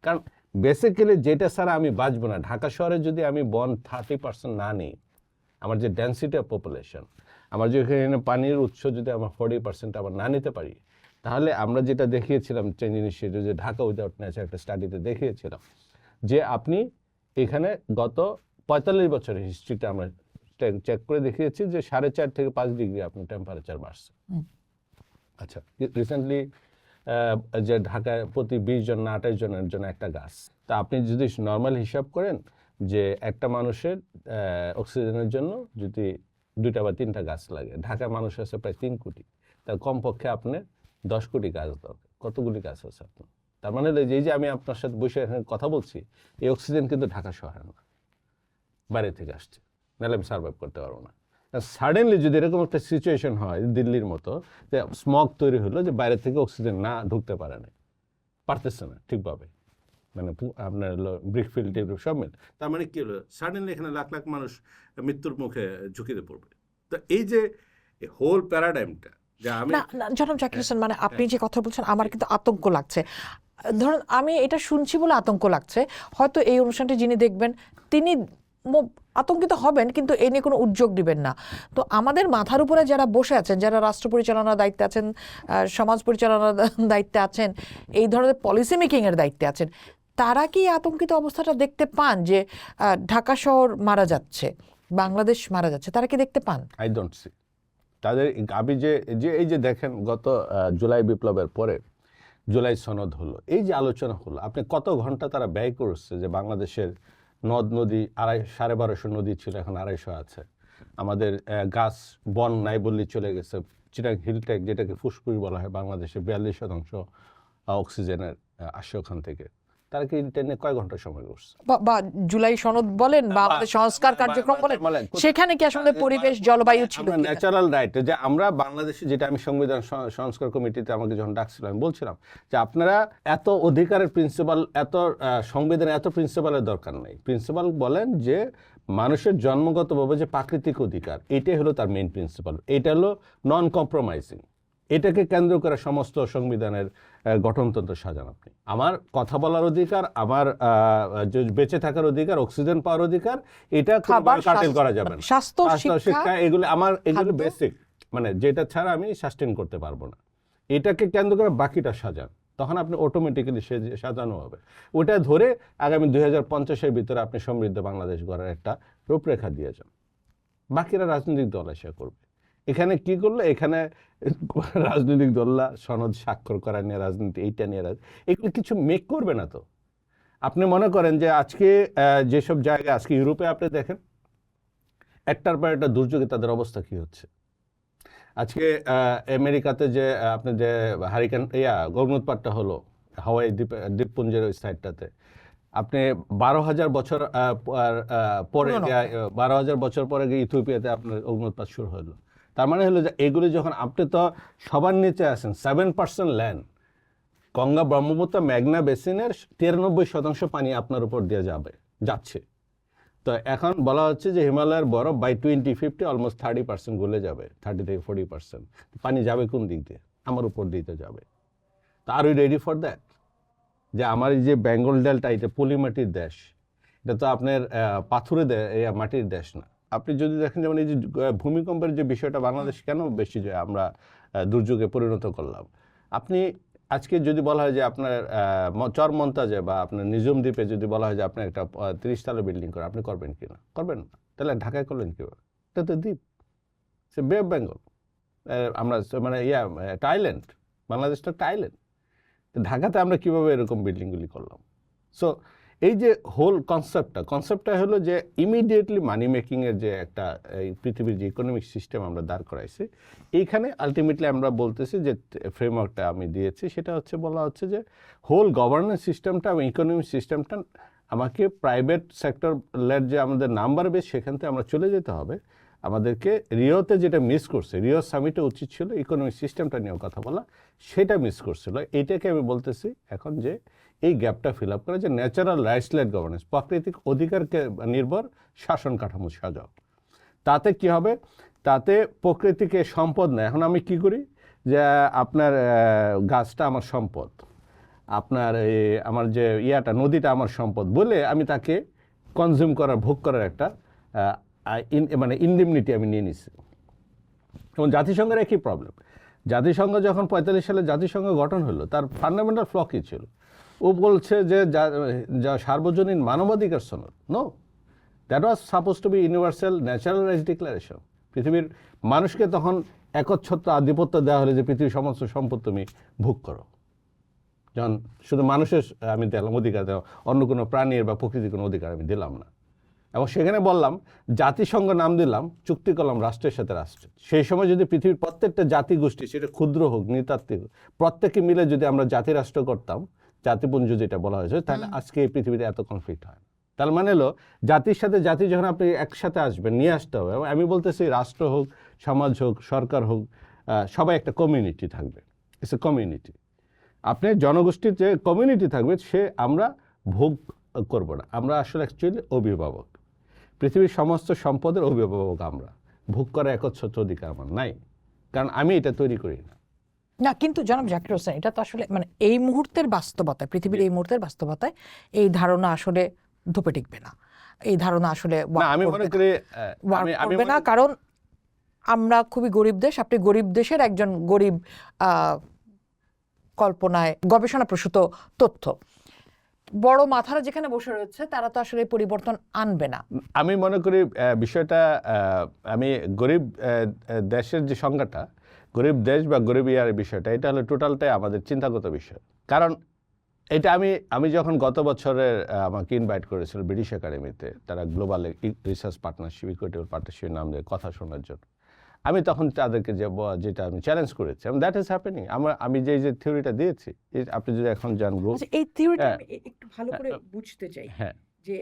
কারণ বেসিক্যালি যেটা ছাড়া আমি বাঁচবো না, ঢাকা শহরে যদি আমি 30% না নিই, আমার যে ডেন্সিটি অফ পপুলেশন, আমার যে এখানে পানির উৎস যদি আমার 40% আবার না নিতে পারি, তাহলে আমরা যেটা দেখিয়েছিলাম চেঞ্জ ইনিশিয়েটিভ, যে ঢাকা উইদাউট নেচার একটা স্টাডিতে দেখিয়েছিলাম, যে আপনি এখানে গত 45 বছরের হিস্ট্রিটা আমরা চেক করে দেখিয়েছি যে 4.5 থেকে 5 ডিগ্রি আপনার টেম্পারেচার বাড়ছে। আচ্ছা, রিসেন্টলি যে ঢাকায় প্রতি 20 জন না 28 জনের জন্য একটা গাছ, তা আপনি যদি নর্মাল হিসাব করেন যে একটা মানুষের অক্সিজেনের জন্য যদি 2টা বা 3টা গাছ লাগে, ঢাকায় মানুষ আছে প্রায় 3 কোটি, তা কমপক্ষে আপনার 10 কোটি গাছ দরকার। কতগুলি গাছ আছে আপনার? তার মানে এই যে আমি আপনার সাথে বসে এখানে কথা বলছি, এই অক্সিজেন কিন্তু ঢাকা শহরে না, বাইরে থেকে আসছে। নাহলে আমি সার্ভাইভ করতে পারবো না। সাডেনলি যদি এরকম একটা সিচুয়েশন হয় দিল্লির মতো, যে স্মগ তৈরি হলো, যে বাইরে থেকে অক্সিজেন না ঢুকতে পারতেছে না ঠিকভাবে, মানে আপনার হলো ব্রিকফিল্ড টিউব সব মিল, তার মানে কি হলো, সাডেনলি এখানে লাখ লাখ মানুষ মৃত্যুর মুখে ঝুঁকিতে পড়বে। তো এই যে হোল প্যারাডাইমটা, যে আমি না না, জনাব জাকির হোসেন, মানে আপনি যে কথা বলছেন আমার কিন্তু আতঙ্ক লাগছে। ধরুন আমি এটা শুনছি বলে আতঙ্ক লাগছে, হয়তো এই অনুষ্ঠানটি যিনি দেখবেন তিনি আতঙ্কিত হবেন, কিন্তু এ নিয়ে কোনো উদ্যোগ দিবেন না। তো আমাদের মাথার উপরে যারা বসে আছেন, যারা রাষ্ট্র পরিচালনার দায়িত্বে আছেন, সমাজ পরিচালনার দায়িত্বে আছেন, এই ধরনের পলিসি মেকিংয়ের দায়িত্বে আছেন, তারা কি আতঙ্কিত অবস্থাটা দেখতে পান যে ঢাকা শহর মারা যাচ্ছে, বাংলাদেশ মারা যাচ্ছে, তারা কি দেখতে পান? আই ডোন্ট সি তাদের। আমি যে এই যে দেখেন গত জুলাই বিপ্লবের পরে জুলাই সনদ হলো, এই যে আলোচনা হলো, আপনি কত ঘন্টা তারা ব্যয় করছে যে বাংলাদেশের নদ নদী 1250 নদী ছিল, এখন 250 আছে। আমাদের গাছ বন নাই বললেই চলে গেছে। চিটাং হিলটেক, যেটাকে ফুসফুস বলা হয়, বাংলাদেশে 42% অক্সিজেনের আসে ওখান থেকে। তারা কি টেনে কয় ঘন্টা সময় করছে? বা জুলাই সনদ বলেন বা আমাদের সংস্কার কার্যক্রম বলেন, সেখানে কি আসলে পরিবেশ জলবায়ু ছিল কিনা? ন্যাচারাল রাইট, যে আমরা বাংলাদেশে, যেটা আমি সংবিধান সংস্কার কমিটিতে আমাকে যখন ডাকছিল আমি বলছিলাম যে আপনারা এত অধিকারের প্রিন্সিপাল, এত সংবিধানে এত প্রিন্সিপালের দরকার নেই। প্রিন্সিপাল বলেন যে মানুষের জন্মগতভাবে যে প্রাকৃতিক অধিকার, এটাই হলো তার মেইন প্রিন্সিপাল, এটা হলো নন কম্প্রোমাইজিং। এটাকে কেন্দ্র করে সমস্ত সংবিধানের গঠনতন্ত্র সাজান। আপনি আমার কথা বলার অধিকার, আমার বেঁচে থাকার অধিকার, অক্সিজেন পাওয়ার অধিকার, এটা কাটেল করা যাবে না। স্বাস্থ্য, শিক্ষা, এগুলো বেসিক, মানে যেটা ছাড়া আমি সাস্টেন করতে পারবো না। এটাকে কেন্দ্র করে বাকিটা সাজান, তখন আপনি অটোমেটিক্যালি সাজানো হবে। ওটা ধরে আগামী 2050-এর ভিতরে আপনি সমৃদ্ধ বাংলাদেশ গড়ার একটা রূপরেখা দিয়ে যান। বাকিরা রাজনৈতিক দল এসে করবে। এখানে কি করলো, এখানে রাজনৈতিক দলরা সনদ স্বাক্ষর করা নিয়ে রাজনীতি, এইটা নিয়ে এগুলো কিছু মেক করবে না। তো আপনি মনে করেন যে আজকে যেসব জায়গায়, আজকে ইউরোপে আপনি দেখেন একটার পর একটা দুর্যোগে তাদের অবস্থা কি হচ্ছে। আজকে আমেরিকাতে যে আপনি যে হারিকেন অগ্নুৎপাতটা হলো হাওয়াই দ্বীপপুঞ্জের ওই সাইডটাতে, আপনি 12,000 বছর পরে 12,000 বছর পরে গিয়ে ইথিওপিয়াতে আপনার অগ্নুৎপাত শুরু হলো। তার মানে হলো যে এগুলি যখন, আপনি তো সবার নিচে আছেন, 7% ল্যান্ড, গঙ্গা ব্রহ্মপুত্র মেঘনা বেসিনের 93% পানি আপনার উপর দিয়ে যাচ্ছে। তো এখন বলা হচ্ছে যে হিমালয়ের বরফ বাই 2050 অলমোস্ট 30% গলে যাবে, 30 থেকে 40%। পানি যাবে কোন দিক দিয়ে? আমার উপর দিতে যাবে। তো আর উই রেডি ফর দ্যাট? যে আমার এই যে বেঙ্গল ডেল্টা, এটা পলিমাটির দেশ, এটা তো আপনার পাথুরে মাটির দেশ না। আপনি যদি দেখেন যেমন এই যে ভূমিকম্পের যে বিষয়টা বাংলাদেশ কেন বেশি যে আমরা দুর্যোগে পরিণত করলাম, আপনি আজকে যদি বলা হয় যে আপনার চরমন্তাজে বা আপনার নিজুম দ্বীপে যদি বলা হয় যে আপনি একটা 30 তলা বিল্ডিং করেন, আপনি করবেন কি না? করবেন না। তাহলে ঢাকায় করলেন কীভাবে? এটা তো দ্বীপ, সে বে অফ বেঙ্গল। আমরা মানে একটা আইল্যান্ড, বাংলাদেশটা একটা আইল্যান্ড। ঢাকাতে আমরা কীভাবে এরকম বিল্ডিংগুলি করলাম? সো এই যে হোল কনসেপ্টটা হলো যে ইমিডিয়েটলি মানি মেকিংয়ের যে একটা এই পৃথিবীর যে ইকোনমিক সিস্টেম আমরা দাঁড় করাইছি, এইখানে আলটিমেটলি আমরা বলতেছি যে ফ্রেমওয়ার্কটা আমি দিয়েছি, সেটা হচ্ছে বলা হচ্ছে যে হোল গভর্নেন্স সিস্টেমটা এবং ইকোনমিক সিস্টেমটা আমাকে প্রাইভেট সেক্টর লেড যে আমাদের নাম্বার বেস, সেখান থেকে আমরা চলে যেতে হবে। আমাদেরকে রিওতে যেটা মিস করছে, রিও সামিটে উচিত ছিল ইকোনমিক সিস্টেমটা নিয়েও কথা বলা, সেটা মিস করছিল। এইটাকে আমি বলতেছি এখন যে এই গ্যাপটা ফিল আপ করে, যে ন্যাচারাল রাইটস লেড গভর্নেন্স, প্রাকৃতিক অধিকারকে নির্ভর শাসন কাঠামো সাজাও। তাতে কি হবে? তাতে প্রকৃতিকে সম্পদ নেয়। এখন আমি কি করি যে আপনার গাছটা আমার সম্পদ, আপনার আমার যে নদীটা আমার সম্পদ বলে আমি তাকে কনজিউম করার, ভোগ করার একটা মানে ইনডিমনিটি আমি নিয়ে নিছি। এবং জাতিসংঘের একই প্রবলেম। জাতিসংঘ যখন 45 সালে জাতিসংঘ গঠন হলো, তার ফান্ডামেন্টাল ফ্ল কী ছিল? ও বলছে যে সার্বজনীন মানবাধিকার সনদ। No, that was suppose to be universal natural rights declaration. পৃথিবীর মানুষকে তখন একচ্ছত্র আধিপত্য দেওয়া হলো যে পৃথিবীর সমস্ত সম্পদ তুমি ভোগ করো। যখন শুধু মানুষের আমি দিলাম অধিকার, দেওয়া অন্য কোনো প্রাণীর বা প্রকৃতির কোনো অধিকার আমি দিলাম না। এবং সেখানে বললাম জাতিসংঘ নাম দিলাম, চুক্তি করলাম রাষ্ট্রের সাথে রাষ্ট্রের। সেই সময় যদি পৃথিবীর প্রত্যেকটা জাতিগোষ্ঠী, সেটা ক্ষুদ্র হোক নৃতাত্ত্বিক হোক, প্রত্যেকে মিলে যদি আমরা জাতিরাষ্ট্র করতাম, জাতিপুঞ্জ যেটা বলা হয়েছে, তাহলে আজকে এই পৃথিবীতে এত কনফ্লিক্ট হয় না। তার মানে হলো জাতির সাথে জাতি যখন আপনি একসাথে আসবেন, নিয়ে আসতে হবে। এবং আমি বলতেছি রাষ্ট্র হোক, সমাজ হোক, সরকার হোক, সবাই একটা কমিউনিটি থাকবে। It's a community. আপনি জনগোষ্ঠীর যে কমিউনিটি থাকবে সে আমরা ভোগ করব না, আমরা আসলে অ্যাকচুয়ালি অভিভাবক। পৃথিবীর সমস্ত সম্পদের অভিভাবক আমরা। ভোগ করার একচ্ছত্র অধিকার আমার নাই, কারণ আমি এটা তৈরি করি না। না, কিন্তু জনাব জাকির হোসেন, এটা তো আসলে মানে এই মুহূর্তের বাস্তবতায়, পৃথিবীর এই মুহূর্তের বাস্তবতায় এই ধারণা আসলে ধোপে টিকবে না। এই ধারণা আসলে না, আমি মনে করি করবে না, কারণ আমরা খুবই গরিব দেশ। আপনি গরিব দেশের একজন গরিব কল্পনায় গবেষণা প্রসূত তথ্য, বড় মাথারা যেখানে বসে রয়েছে তারা তো আসলে পরিবর্তন আনবে না। আমি মনে করি বিষয়টা আমি গরিব দেশের যে সংজ্ঞাটা, গরিব দেশ বা গরিব ইয়ার বিষয়টা, এটা হলো টোটালটাই আমাদের চিন্তাগত বিষয়। কারণ এটা আমি যখন গত বছরের আমাকে ইনভাইট করেছিল ব্রিটিশ একাডেমিতে, তারা গ্লোবাল রিসার্চ পার্টনারশিপ, ইকুইটেবল পার্টনারশিপের নাম দিয়ে কথা শোনার জন্য, আমি তখন তাদেরকে যেটা আমি চ্যালেঞ্জ করেছি, দ্যাট ইজ হ্যাপেনিং। আমি যে থিওরিটা দিয়েছি, আপনি যদি এখন জানবো, এই থিওরিটা আমি একটু ভালো করে বুঝতে চাই। হ্যাঁ, যে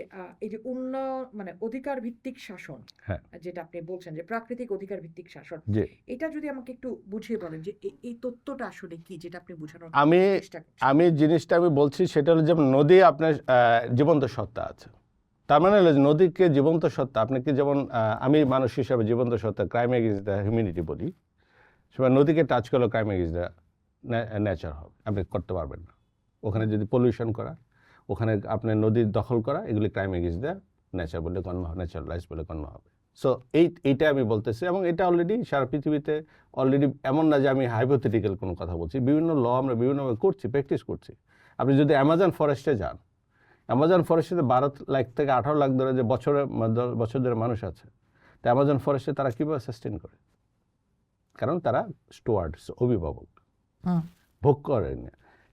এই যে উন্নয়ন মানে অধিকার ভিত্তিক শাসন, হ্যাঁ, যেটা আপনি বলছেন যে প্রাকৃতিক অধিকার ভিত্তিক শাসন, জি, এটা যদি আমাকে একটু বুঝিয়ে বলেন যে এই তত্ত্বটা আসলে কি, যেটা আপনি বোঝানোর চেষ্টা করছেন। আমি জিনিসটা আমি বলছি সেটা হলো, যেমন নদী আপনার জীবন্ত সত্তা আছে। তার মানে হলো যে নদীকে জীবন্ত সত্তা, আপনাকে যেমন আমি মানুষ হিসাবে জীবন্ত সত্তা, ক্রাইম এগেইনস্ট দ্য হিউম্যানিটি বলি, সেবার নদীকে টাচ করলে ক্রাইম এগেইনস্ট দ্য নেচার হবে, আপনি করতে পারবেন না। ওখানে যদি পলিউশন করা, ওখানে আপনার নদীর দখল করা, এগুলি ক্রাইম এগেইনস্ট দ্য নেচার বলে গণ্য হবে, ন্যাচারালাইজ বলে গণ্য হবে। সো এইটা আমি বলতেছি, এবং এটা অলরেডি সারা পৃথিবীতে অলরেডি, এমন না যে আমি হাইপোথেটিক্যাল কোনো কথা বলছি, বিভিন্ন ল আমরা বিভিন্নভাবে করছি, প্র্যাকটিস করছি। আপনি যদি অ্যামাজন ফরেস্টে যান, অ্যামাজন ফরেস্টে 12 লাখ থেকে 18 লাখ ধরে যে বছর ধরে মানুষ আছে, তো অ্যামাজন ফরেস্টে তারা কীভাবে সাস্টেন করে? কারণ তারা স্টুয়ার্ডস, অভিভাবক, ভোগ করে না।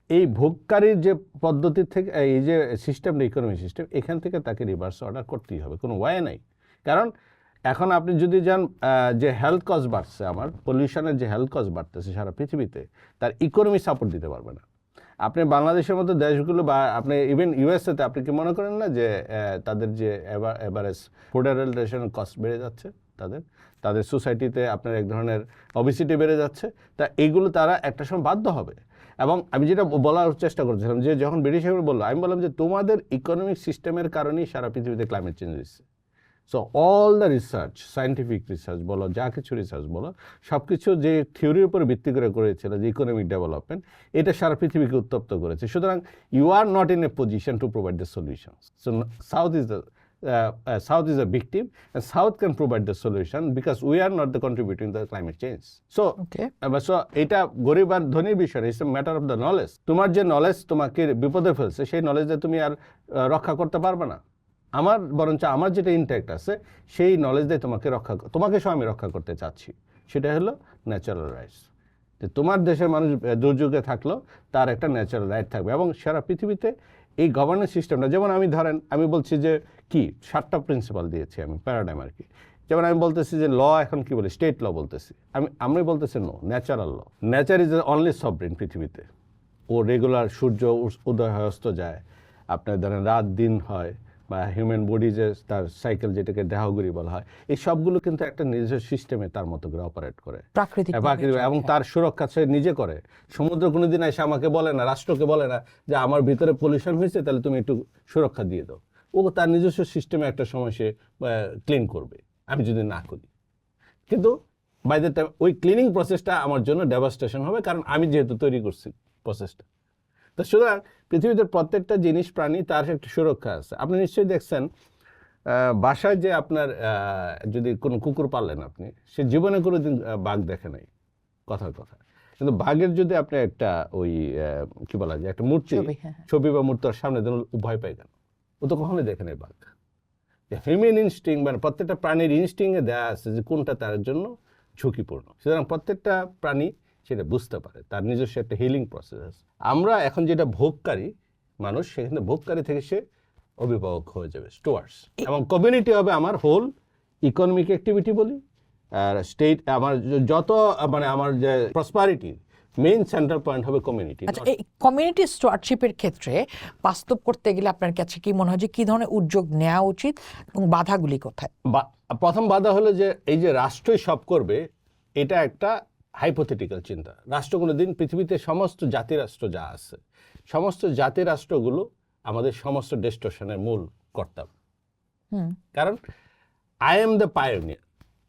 এই ভোগকারীর যে পদ্ধতি থেকে, এই যে সিস্টেম, ইকোনমি সিস্টেম, এখান থেকে তাকে রিভার্স অর্ডার করতেই হবে, কোনো ওয়ে নাই। কারণ এখন আপনি যদি যান, যে হেলথ কস্ট বাড়ছে, আমার পলিউশনের যে হেলথ কস্ট বাড়তেছে সারা পৃথিবীতে, তার ইকোনমি সাপোর্ট দিতে পারবে না। আপনি বাংলাদেশের মতো দেশগুলো, বা আপনি ইভেন ইউএসএতে, আপনি কি মনে করেন না যে তাদের যে এভারেজ ফুড অ্যাডাল্টারেশনের কস্ট বেড়ে যাচ্ছে, তাদের সোসাইটিতে আপনার এক ধরনের অবিসিটি বেড়ে যাচ্ছে। তা এইগুলো তারা একটা সময় বাধ্য হবে। এবং আমি যেটা বলার চেষ্টা করছিলাম, যে যখন ব্রিটিশ সরকার বললো, আমি বললাম যে তোমাদের ইকোনমিক সিস্টেমের কারণেই সারা পৃথিবীতে ক্লাইমেট চেঞ্জ হচ্ছে। So all the research, scientific research বলো, যা কিছু রিসার্চ বলো, সব কিছু যে থিওরির উপর ভিত্তি করে করেছিল, যে ইকোনমিক ডেভেলপমেন্ট, এটা সারা পৃথিবীকে উত্তপ্ত করেছে। সুতরাং you are not in a position to provide the solution. So South is a victim, and South can provide the solution because we are not the contributing to the climate change. So, so এটা গরিব আর ধনীর বিষয়, it's a matter of the knowledge. তোমার যে knowledge তোমাকে বিপদে ফেলছে, সেই নলেজে তুমি আর রক্ষা করতে পারবে না। বরঞ্চ আমার যেটা ইনট্যাক্ট আছে, সেই নলেজ দিয়ে তোমাকে আমি রক্ষা করতে চাচ্ছি। সেটা হলো ন্যাচারাল রাইটস। যে তোমার দেশের মানুষ দুর্যোগে থাকলো, তার একটা ন্যাচারাল রাইট থাকবে। এবং সারা পৃথিবীতে এই গভর্নেন্স সিস্টেমটা, যেমন আমি বলছি যে কি 7টা প্রিন্সিপাল দিয়েছি আমি, প্যারাডাইম আর কি। যেমন আমি বলতেছি যে ল, এখন কি বলি, স্টেট ল বলতেছি, আমি বলতেছি no, natural law. Nature is only sovereign পৃথিবীতে। ও রেগুলার সূর্য উদয় হয়, অস্ত যায়, আপনার ধরেন রাত দিন হয়, বা হিউম্যান বডি যে তার সাইকেল, যেটাকে দেহঘড়ি বলা হয়, এই সবগুলো কিন্তু একটা নিজস্ব সিস্টেমে তার মতো করে অপারেট করে, প্রাকৃতিক, এবং তার সুরক্ষা সে নিজে করে। সমুদ্র কোনোদিন এসে আমাকে বলে না, রাষ্ট্রকে বলে না যে আমার ভিতরে পলিউশন হয়েছে, তাহলে তুমি একটু সুরক্ষা দিয়ে দাও। ও তার নিজস্ব সিস্টেমে একটা সময় সে ক্লিন করবে, আমি যদি না করি। কিন্তু বাই দ্য টাইম ওই ক্লিনিং প্রসেসটা আমার জন্য ডেভাস্টেশন হবে, কারণ আমি যেহেতু তৈরি করছি প্রসেসটা। তো সুতরাং পৃথিবীতে প্রত্যেকটা জিনিস, প্রাণী, তার একটা সুরক্ষা আছে। আপনি নিশ্চয়ই দেখছেন বাসায় যে আপনার যদি কোনো কুকুর পাললেন আপনি, সে জীবনে কোনোদিন বাঘ দেখে নাই, কথার কথা। কিন্তু বাঘের যদি আপনি একটা ওই কি বলা যায়, একটা মূর্তি, ছবি বা মূর্তির সামনে দেন, ভয় পাই কেন? ও তো কখনোই দেখে নাই বাঘ। হিউম্যান ইনস্টিং, মানে প্রত্যেকটা প্রাণীর ইনস্টিংয়ে দেওয়া আছে যে কোনটা তার জন্য ঝুঁকিপূর্ণ। সুতরাং প্রত্যেকটা প্রাণী সেটা বুঝতে পারে, তার নিজস্ব একটা হিলিং প্রসেস আছে। আমরা এখন যেটা ভোগকারী মানুষ, সেখানে ভোগকারী থেকে সে অভিভাবক হয়ে যাবে, স্টুয়ার্ডস, এবং কমিউনিটি হবে আমার হোল ইকোনমিক অ্যাক্টিভিটি বলি, আর স্টেট আমার যত, মানে আমার যে প্রসপারিটি, মেইন সেন্টার পয়েন্ট হবে কমিউনিটি। আচ্ছা, এই কমিউনিটি স্টুয়ার্ডশিপের ক্ষেত্রে বাস্তব করতে গেলে আপনার কাছে কি মনে হয় যে কি ধরনের উদ্যোগ নেওয়া উচিত এবং বাধাগুলি কোথায়? প্রথম বাধা হলো যে এই যে রাষ্ট্রই সব করবে, এটা একটা হাইপোথেটিক্যাল চিন্তা। রাষ্ট্র কোনোদিন পৃথিবীতে সমস্ত জাতিরাষ্ট্র যা আছে, সমস্ত জাতিরাষ্ট্রগুলো আমাদের সমস্ত ডিস্ট্রাকশনের মূল কর্তা। কারণ আই এম দ্য পায়োনিয়ার,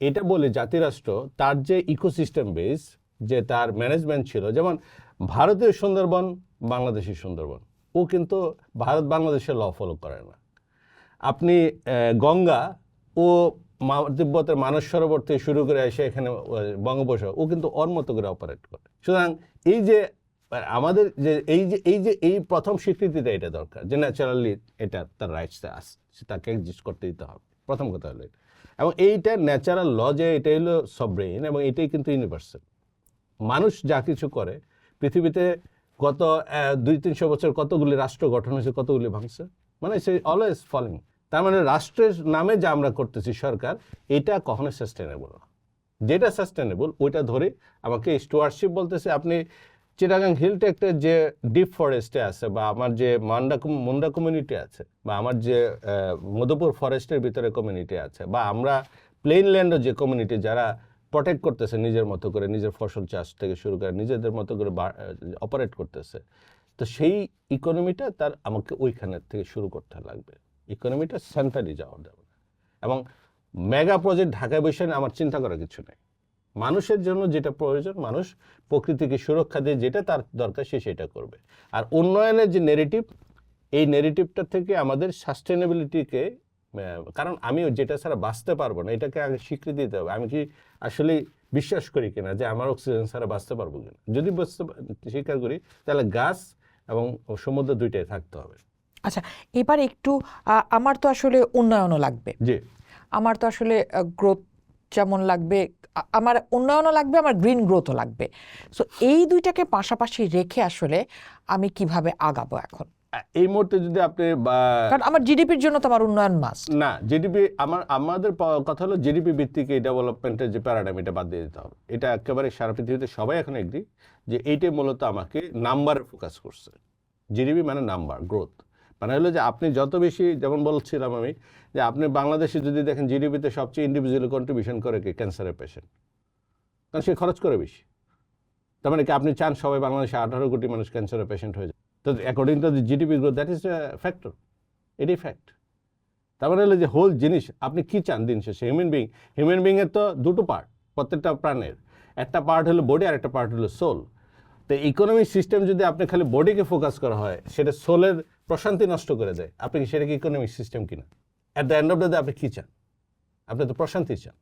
এটা বলে জাতিরাষ্ট্র তার যে ইকোসিস্টেম বেস, যে তার ম্যানেজমেন্ট ছিল, যেমন ভারতীয় সুন্দরবন, বাংলাদেশি সুন্দরবন, ও কিন্তু ভারত বাংলাদেশের ল ফলো করে না। আপনি গঙ্গা ও তিব্বতের মানস সরোবর থেকে শুরু করে এসে এখানে বঙ্গোপসাগর, ও কিন্তু ওর মতো করে অপারেট করে। সুতরাং এই যে আমাদের যে এই প্রথম স্বীকৃতিটা এটা দরকার, যে ন্যাচারালি এটা তার রাইটসে আছে, তাকে এক্সিস্ট করতে দিতে হবে, প্রথম কথা হলো এটা। এবং এইটা ন্যাচারাল ল, যে এটা হলো সবরেইন, এবং এটাই কিন্তু ইউনিভার্সাল। মানুষ যা কিছু করে পৃথিবীতে গত 200-300 বছর কতগুলি রাষ্ট্র গঠন হয়েছে, কতগুলি ভাঙছে, মানে সে অলওয়েজ ফলিং। তার মানে রাষ্ট্রের নামে যা আমরা করতেছি সরকার, এটা কখনো সাস্টেনেবল না। যেটা সাস্টেনেবল ওইটা ধরে আমাকে স্টুয়ার্ডশিপ বলতেছে। আপনি চিটাগাং হিলটেকের যে ডিপ ফরেস্টে আছে, বা আমার যে মুন্ডা কমিউনিটি আছে, বা আমার যে মধুপুর ফরেস্টের ভিতরে কমিউনিটি আছে, বা আমরা প্লেন ল্যান্ডের যে কমিউনিটি যারা প্রটেক্ট করতেছে নিজের মতো করে, নিজের ফসল চাষ থেকে শুরু করে নিজেদের মতো করে অপারেট করতেছে, তো সেই ইকোনমিটা তার আমাকে ওইখানের থেকে শুরু করতে লাগবে। ইকোনমিটা সেন্ট্রালি যাওয়া যাবে না। এবং মেগা প্রজেক্ট ঢাকায় বসে আমার চিন্তা করার কিছু নেই। মানুষের জন্য যেটা প্রয়োজন, মানুষ প্রকৃতিকে সুরক্ষা দিয়ে যেটা তার দরকার সে সেটা করবে। আর উন্নয়নের যে নেগেটিভ, এই নেগেটিভটা থেকে আমাদের সাস্টেনেবিলিটিকে, কারণ আমি যেটা ছাড়া বাঁচতে পারবো না, এটাকে আগে স্বীকৃতি দিতে হবে। আমি কি আসলে বিশ্বাস করি কিনা যে আমার অক্সিজেন ছাড়া বাঁচতে পারবো কিনা। যদি স্বীকার করি, তাহলে গাছ এবং সমুদ্র দুইটাই থাকতে হবে। আচ্ছা, এবার একটু আমার তো আসলে উন্নয়নও লাগবে, জি, আমার তো আসলে গ্রোথ যেমন লাগবে, আমার উন্নয়নও লাগবে, আমার গ্রিন গ্রোথও লাগবে। সো এই দুইটাকে পাশাপাশি রেখে আসলে আমি কিভাবে আগাবো এখন? এই মুহূর্তে যদি আপনি কারণ আমার জিডিপির জন্য তো আমার উন্নয়ন মাস্ট। না, জিডিপি আমাদের কথা হলো জিডিপি ভিত্তিক এই ডেভেলপমেন্টের যে প্যারাডাইম, এটা বাদ দিয়ে দিতে হবে। এটা একেবারে সারা পৃথিবীতে সবাই এখন এগ্রি যে এইটাই মূলত আমাকে নাম্বারে ফোকাস করছে। জিডিপি মানে নাম্বার, গ্রোথ মানে হলো যে আপনি যত বেশি, যেমন বলছিলাম আমি, যে আপনি বাংলাদেশে যদি দেখেন জিডিপিতে সবচেয়ে ইন্ডিভিজুয়াল কন্ট্রিবিউশন করে কি ক্যান্সারের পেশেন্ট, কারণ সে খরচ করে বেশি। তার মানে কি আপনি চান সবাই বাংলাদেশে 18 কোটি মানুষ ক্যান্সারের পেশেন্ট হয়ে যায়? তো according to the GDP growth, that is a factor, এটাই ফ্যাক্ট। তার মানে হলো যে হোল জিনিস আপনি কি চান দিন শেষে। হিউম্যান বিংয়ের তো দুটো পার্ট, প্রত্যেকটা প্রাণের। একটা পার্ট হলো বডি আর একটা পার্ট হলো সোল। তো ইকোনমিক সিস্টেম যদি আপনি খালি বডিকে ফোকাস করা হয়, সেটা সোলের প্রশান্তি নষ্ট করে দেয়। আপনি কি সেটা কি ইকোনমিক সিস্টেম কিনা? At the end of the day আপনি কী চান? আপনি তো প্রশান্তি চান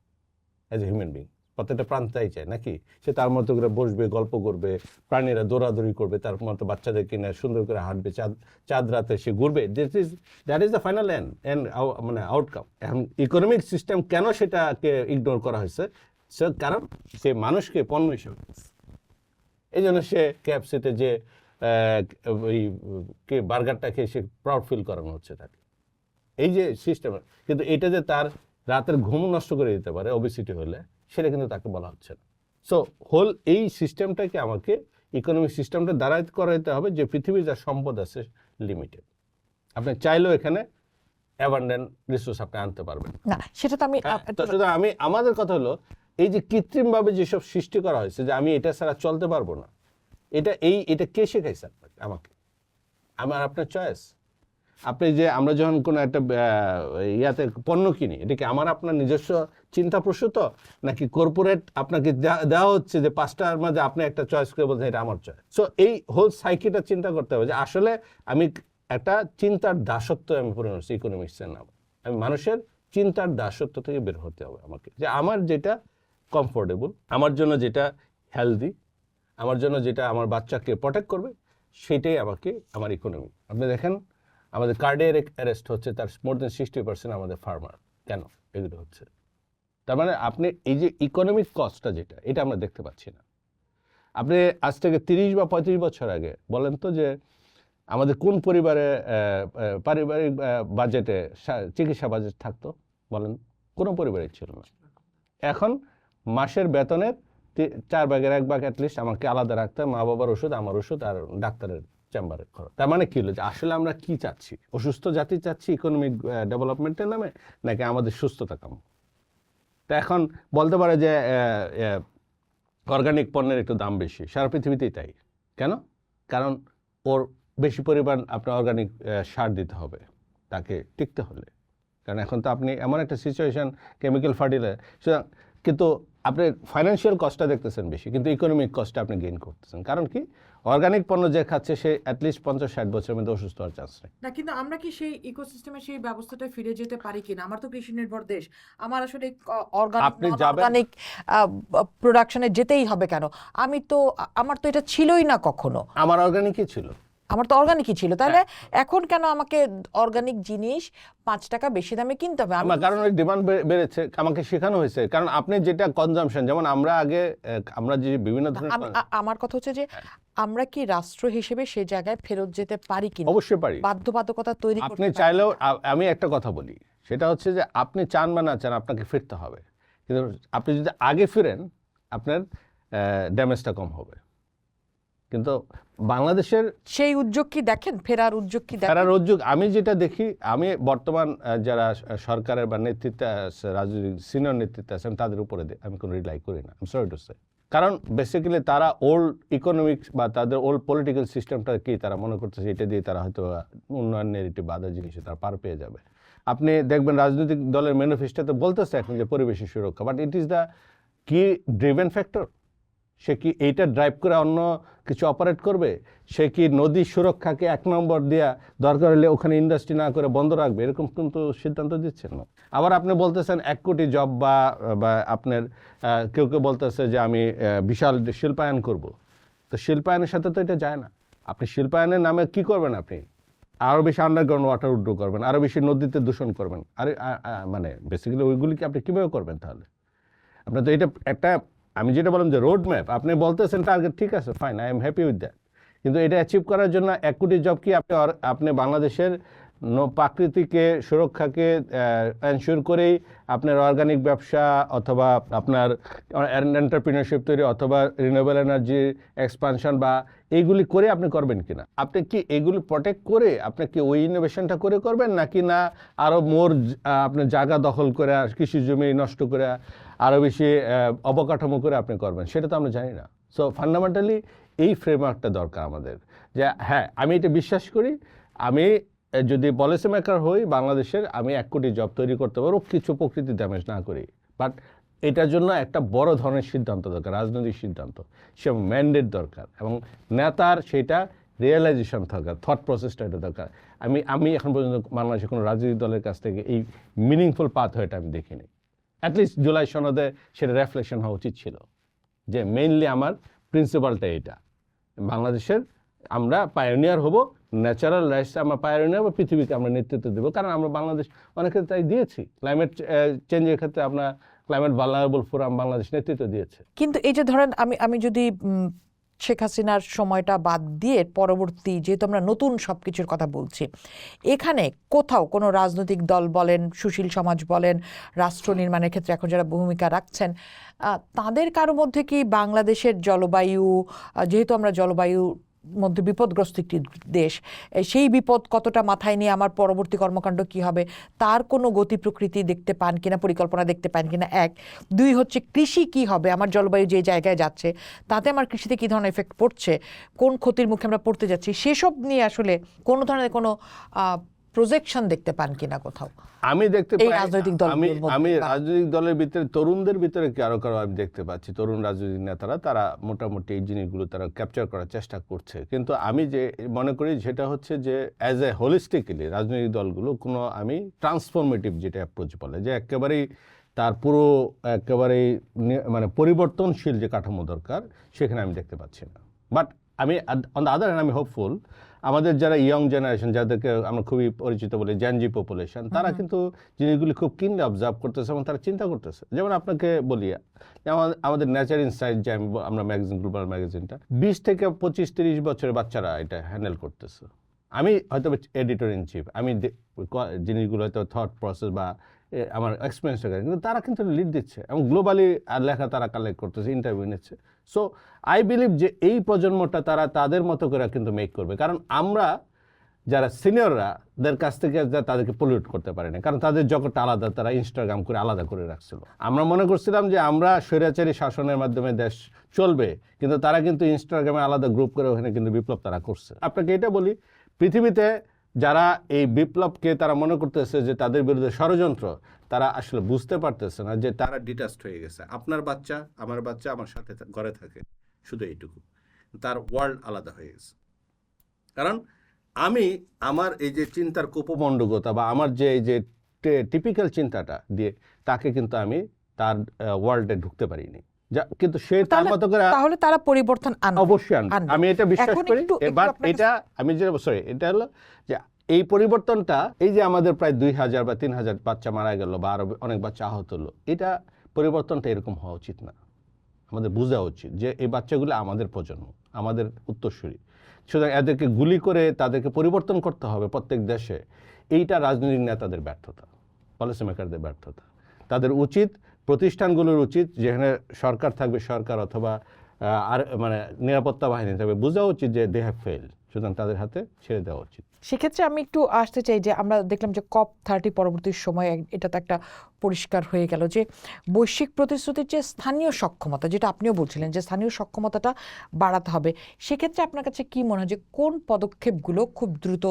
অ্যাজ এ হিউম্যান বিং। প্রত্যেকটা প্রাণটাই চায় নাকি? সে তার মতো করে বসবে, গল্প করবে, প্রাণীরা দৌড়াদৌড়ি করবে, তার মতো বাচ্চাদের কিনে সুন্দর করে হাঁটবে, চাঁদ রাতে সে ঘুরবে। That is the final end মানে আউটকাম। এখন ইকোনমিক সিস্টেম কেন সেটাকে ইগনোর করা হয়েছে? কারণ সে মানুষকে পণ্য হিসেবে, এই জন্য সে ক্যাপসিতে যে ওই বার্গারটা খেয়ে সে প্রাউড ফিল করানো হচ্ছে তাকে, এই যে সিস্টেম। কিন্তু এটা যে তার রাতের ঘুম নষ্ট করে দিতে পারে ওবেসিটি হলে, সেটা কিন্তু তাকে বলা হচ্ছে না। সো হোল এই সিস্টেমটাকে আমাকে ইকোনমিক সিস্টেমটা দাঁড়ায় করাইতে হবে যে পৃথিবীর যা সম্পদ আছে লিমিটেড। আপনি চাইলেও এখানে অ্যাবান্ডেন্ট রিসোর্স আপনি আনতে পারবেন না, সেটা তো আমি আমাদের কথা হলো এই যে কৃত্রিমভাবে যেসব সৃষ্টি করা হয়েছে যে আমি এটা ছাড়া চলতে পারবো না, এটা কে শেখাইছে আপনাকে? আমাকে, আমার আপনার চয়েস। আপনি যে আমরা যখন কোনো একটা ইয়াতে পণ্য কিনি, এটা কি আমার আপনার নিজস্ব চিন্তা প্রসূত, নাকি কর্পোরেট আপনাকে দেওয়া হচ্ছে যে 5টার মাঝে আপনি একটা চয়েস করে বলছেন এটা আমার চয়েস? সো এই হোল সাইকেলটা চিন্তা করতে হবে যে আসলে আমি একটা চিন্তার দাসত্ব আমি পরিণত হচ্ছি ইকোনমিক্সের নাম। আমি মানুষের চিন্তার দাসত্ব থেকে বের হতে হবে আমাকে, যে আমার যেটা কমফোর্টেবল, আমার জন্য যেটা হেলদি, আমার জন্য যেটা আমার বাচ্চাকে প্রোটেক্ট করবে, সেটাই আমাকে আমার ইকোনমি। আপনি দেখেন আমাদের কার্ডিয়াক অ্যারেস্ট হচ্ছে তার মোর দেন 60% আমাদের ফার্মার। কেন এগুলো হচ্ছে? তার মানে আপনি এই যে ইকোনমিক কস্টটা যেটা, এটা আমরা দেখতে পাচ্ছি না। আপনি আজ থেকে 30 বা 35 বছর আগে বলেন তো যে আমাদের কোন পরিবারে পারিবারিক বাজেটে চিকিৎসা বাজেট থাকতো? বলেন, কোনো পরিবারের ছিল না। এখন মাসের বেতনের 4 ভাগের 1 ভাগ অ্যাটলিস্ট আমাকে আলাদা রাখতে হয়, মা বাবার ওষুধ, আমার ওষুধ আর ডাক্তারের চেম্বারের খরচ। তার মানে কি হলো যে আসলে আমরা কি চাচ্ছি? অসুস্থ জাতি চাচ্ছি ইকোনমিক ডেভেলপমেন্টের নামে, নাকি আমাদের সুস্থতা কাম? তো এখন বলতে পারে যে অর্গানিক পণ্যের একটু দাম বেশি, সারা পৃথিবীতেই তাই। কেন? কারণ ওর বেশি পরিমাণ আপনার অর্গানিক সার দিতে হবে তাকে টিকতে হলে। কারণ এখন তো আপনি এমন একটা সিচুয়েশন, কেমিক্যাল ফার্টিলাইজার, কিন্তু আপনি ফাইন্যান্সিয়াল কস্টটা দেখতেছেন বেশি, কিন্তু ইকোনমিক কস্টটা আপনি গেইন করতেছেন। কারণ কি? অর্গানিক পণ্য যে খাচ্ছে সে অ্যাটলিস্ট 50-60 বছরের মধ্যে অসুস্থ হওয়ার চান্স নেই। না, কিন্তু আমরা কি সেই ইকোসিস্টেমে সেই ব্যবস্থাটায় ফিরে যেতে পারি কিনা? আমার তো কৃষি নির্ভর দেশ, আমার আসলে অর্গানিক আপনি যাবেন- অর্গানিক প্রোডাকশনে যেতেই হবে কেন? আমার তো এটা ছিলই না কখনো, আমার অর্গানিকই ছিল। আমার তো অর্গানিকই ছিল, তাহলে এখন কেন আমাকে অর্গানিক জিনিস 5 টাকা বেশি দামে কিনতে হবে? কারণ ওই ডিমান্ড বেড়েছে, আমাকে শেখানো হয়েছে। কারণ আপনি যেটা কনজাম্পশন, যেমন আমরা আগে আমরা যে বিভিন্ন ধরনের আমার কথা হচ্ছে যে আমরা কি রাষ্ট্র হিসেবে সেই জায়গায় ফেরত যেতে পারি কিনা? অবশ্যই পারি। বাধ্যবাধকতা তৈরি আপনি করতে পারি। চাইলেও আমি একটা কথা বলি, সেটা হচ্ছে যে আপনি চান বা না চান আপনাকে ফিরতে হবে, কিন্তু আপনি যদি আগে ফিরেন আপনার ড্যামেজটা কম হবে। কিন্তু বাংলাদেশের সেই উদ্যোগ কি দেখেন? ফেরার উদ্যোগ কি দেখেন? ফেরার উদ্যোগ আমি যেটা দেখি, আমি বর্তমান যারা সরকারের বা নেতৃত্বে আছে, রাজনৈতিক সিনিয়র নেতৃত্বে আছেন, তাদের উপরে আমি কোনো রিলাই করি না। Sorry to say. কারণ বেসিক্যালি তারা ওল্ড ইকোনমিক্স বা তাদের ওল্ড পলিটিক্যাল সিস্টেমটা কি তারা মনে করতেছে এটা দিয়ে তারা হয়তো উন্নয়নের একটি বাধা জিনিসে তারা পার পেয়ে যাবে। আপনি দেখবেন রাজনৈতিক দলের ম্যানিফেস্টোতে বলতেছে এখন যে পরিবেশের সুরক্ষা, বাট ইট ইজ দ্য কি ড্রিভেন ফ্যাক্টর? সে কি এইটা ড্রাইভ করে অন্য কিছু অপারেট করবে? সে কি নদী সুরক্ষাকে 1 নম্বর দেওয়া, দরকার হলে ওখানে ইন্ডাস্ট্রি না করে বন্ধ রাখবে? এরকম কিন্তু সিদ্ধান্ত দিচ্ছেন না। আবার আপনি বলতেছেন 1 কোটি জব বা আপনার কেউ কেউ বলতেছে যে আমি বিশাল শিল্পায়ন করব। তো শিল্পায়নের সাথে তো এটা যায় না। আপনি শিল্পায়নের নামে কি করবেন? আপনি আরও বেশি আন্ডারগ্রাউন্ড ওয়াটার উড্রো করবেন, আরও বেশি নদীতে দূষণ করবেন। আরে মানে বেসিক্যালি ওইগুলিকে আপনি কীভাবে করবেন তাহলে? আপনার তো এটা একটা, আমি যেটা বললাম যে রোড ম্যাপ, আপনি বলতেছেন টার্গেট, ঠিক আছে, fine, I am happy with that. কিন্তু এটা অ্যাচিভ করার জন্য 1 কোটি জব কি আপনি বাংলাদেশের প্রাকৃতিকে সুরক্ষাকে এনশিওর করেই আপনার অর্গানিক ব্যবসা অথবা আপনার এন্টারপ্রিনারশিপ তৈরি অথবা রিনিউয়েবল এনার্জি এক্সপানশন বা এইগুলি করে আপনি করবেন কিনা? আপনি কি এগুলি প্রোটেক্ট করে আপনি কি ওই ইনোভেশনটা করে করবেন, নাকি না আরও মোর আপনার জায়গা দখল করে কৃষি জমি নষ্ট করে আরও বেশি অবকাঠামো করে আপনি করবেন? সেটা তো আমরা জানি না। সো ফান্ডামেন্টালি এই ফ্রেমওয়ার্কটা দরকার আমাদের, যে হ্যাঁ আমি এটা বিশ্বাস করি, আমি যদি পলিসি মেকার হই বাংলাদেশের, আমি 1 কোটি জব তৈরি করতে পারবো কিছু প্রকৃতি ড্যামেজ না করি। বাট এটার জন্য একটা বড় ধরনের সিদ্ধান্ত দরকার, রাজনৈতিক সিদ্ধান্ত, সে ম্যান্ডেট দরকার এবং নেতার সেটা রিয়েলাইজেশন দরকার, থট প্রসেসটা এটা দরকার। আমি এখন পর্যন্ত বাংলাদেশের কোনো রাজনৈতিক দলের কাছ থেকে এই মিনিংফুল পাথ হয়েটা আমি দেখিনি। অ্যাটলিস্ট জুলাই সনদে সেটা রেফ্লেকশন হওয়া উচিত ছিল যে মেইনলি আমার প্রিন্সিপালটা এটা, বাংলাদেশের আমরা পায়োনিয়ার হব, ন্যাচারাল রাইটস আমরা পায়োনিয়ার বা পৃথিবীকে আমরা নেতৃত্ব দেবো। কারণ আমরা বাংলাদেশ অনেক ক্ষেত্রে তাই দিয়েছি, ক্লাইমেট চেঞ্জের ক্ষেত্রে আমরা ক্লাইমেট ভালনারেবল ফোরাম বাংলাদেশ নেতৃত্ব দিয়েছে। কিন্তু এই যে ধরেন আমি যদি শেখ হাসিনার সময়টা বাদ দিয়ে পরবর্তী, যেহেতু আমরা নতুন সব কিছুর কথা বলছি, এখানে কোথাও কোনো রাজনৈতিক দল বলেন, সুশীল সমাজ বলেন, রাষ্ট্র নির্মাণের ক্ষেত্রে এখন যারা ভূমিকা রাখছেন, তাদের কারো মধ্যে কি বাংলাদেশের জলবায়ু, যেহেতু আমরা জলবায়ু মধ্যে বিপদগ্রস্ত একটি দেশ, সেই বিপদ কতটা মাথায় নিয়ে আমার পরবর্তী কর্মকাণ্ড কি হবে তার কোনো গতি প্রকৃতি দেখতে পান কিনা, পরিকল্পনা দেখতে পান কিনা? 1, 2 হচ্ছে কৃষি কি হবে, আমার জলবায়ু যে জায়গায় যাচ্ছে তাতে আমার কৃষিতে কী ধরনের এফেক্ট পড়ছে, কোন ক্ষতির মুখে আমরা পড়তে যাচ্ছি, সেসব নিয়ে আসলে কোনো ধরনের কোনো প্রজেকশন দেখতে পান কিনা কোথাও? আমি দেখতে পাই রাজনৈতিক দল, আমি রাজনৈতিক দলের ভিতরে তরুণদের ভিতরে কারো আমি দেখতে পাচ্ছি, তরুণ রাজনৈতিক নেতারা তারা মোটামুটি এই জিনিসগুলো তারা ক্যাপচার করার চেষ্টা করছে। কিন্তু আমি যে মনে করি সেটা হচ্ছে যে অ্যাজ এ হোলিস্টিক্যালি রাজনৈতিক দলগুলো কোনো আমি ট্রান্সফরমেটিভ যেটা অ্যাপ্রোচ বলে, যে একেবারেই তার পুরো একেবারেই মানে পরিবর্তনশীল যে কাঠামো দরকার, সেখানে আমি দেখতে পাচ্ছি না। বাট আমি অন দ্য আদার হ্যান্ড আমি হোপফুল, আমাদের যারা ইয়ং জেনারেশন, যাদেরকে আমরা খুবই পরিচিত বলি জেনজি পপুলেশন, তারা কিন্তু জিনিসগুলি খুব কিনলি অবজার্ভ করতেছে এবং তারা চিন্তা করতেছে। যেমন আপনাকে বলি, আমাদের নেচার ইনসাইট যে আমরা ম্যাগাজিন, গ্লোবাল ম্যাগাজিনটা 20 থেকে 25-30 বছরের বাচ্চারা এটা হ্যান্ডেল করতেছে। আমি হয়তো এডিটর ইন চিফ, আমি জিনিসগুলো হয়তো থট প্রসেস বা আমার এক্সপিরিয়েন্সটা কিন্তু তারা কিন্তু লিড দিচ্ছে এবং গ্লোবালি লেখা তারা কালেক্ট করতেছে, ইন্টারভিউ নিচ্ছে। সো আই বিলিভ যে এই প্রজন্মটা তারা তাদের মতো করে কিন্তু মেক করবে, কারণ আমরা যারা সিনিয়ররা দের কাছ থেকে তাদেরকে পলিউট করতে পারে না, কারণ তাদের জগৎটা আলাদা, তারা ইনস্টাগ্রাম করে আলাদা করে রাখছিল। আমরা মনে করছিলাম যে আমরা স্বৈরাচারী শাসনের মাধ্যমে দেশ চলবে, কিন্তু তারা কিন্তু ইনস্টাগ্রামে আলাদা গ্রুপ করে ওখানে কিন্তু বিপ্লব তারা করছে। আপনাকে এটা বলি, পৃথিবীতে যারা এই বিপ্লবকে তারা মনে করতেছে যে তাদের বিরুদ্ধে ষড়যন্ত্র, তারা আসলে বুঝতে পারতেছে না যে তারা ডিটাচড হয়ে গেছে। আপনার বাচ্চা আমার সাথে ঘরে থাকে, শুধু এইটুকু, তার ওয়ার্ল্ড আলাদা হয়ে গেছে। কারণ আমি আমার এই যে চিন্তার কুপমণ্ডকতা বা আমার যে এই যে টিপিক্যাল চিন্তাটা দিয়ে তাকে কিন্তু আমি তার ওয়ার্ল্ডে ঢুকতে পারিনি, যা কিন্তু সে তার মতো করে তাহলে তারা পরিবর্তন অবশ্যই আনবে, আমি এটা বিশ্বাস করি। বাট এটা আমি যে এটা হলো যে এই পরিবর্তনটা, এই যে আমাদের প্রায় 2000 বা 3000 বাচ্চা মারা গেল বা আরো অনেক বাচ্চা আহত হলো, এটা পরিবর্তনটা এরকম হওয়া উচিত না। আমাদের বোঝা উচিত যে এই বাচ্চাগুলো আমাদের প্রজন্ম, আমাদের উত্তরসূরি, সুতরাং এদেরকে গুলি করে তাদেরকে পরিবর্তন করতে হবে প্রত্যেক দেশে। এইটা রাজনৈতিক নেতাদের ব্যর্থতা, পলিসি মেকারদের ব্যর্থতা। তাদের উচিত, প্রতিষ্ঠানগুলোর উচিত, যেখানে সরকার থাকবে সরকার অথবা আর মানে নিরাপত্তা বাহিনী থাকবে, বোঝা উচিত যে দে হ্যাভ ফেল, সুতরাং তাদের হাতে ছেড়ে দেওয়া উচিত। সেক্ষেত্রে আমি একটু আসতে চাই যে আমরা দেখলাম যে COP30 পরবর্তী সময়ে এটা তো একটা পরিষ্কার হয়ে গেল যে বৈশ্বিক প্রতিশ্রুতির যে স্থানীয় সক্ষমতা, যেটা আপনিও বলছিলেন যে স্থানীয় সক্ষমতাটা বাড়াতে হবে, সেক্ষেত্রে আপনার কাছে কি মনে হয় যে কোন পদক্ষেপগুলো খুব দ্রুত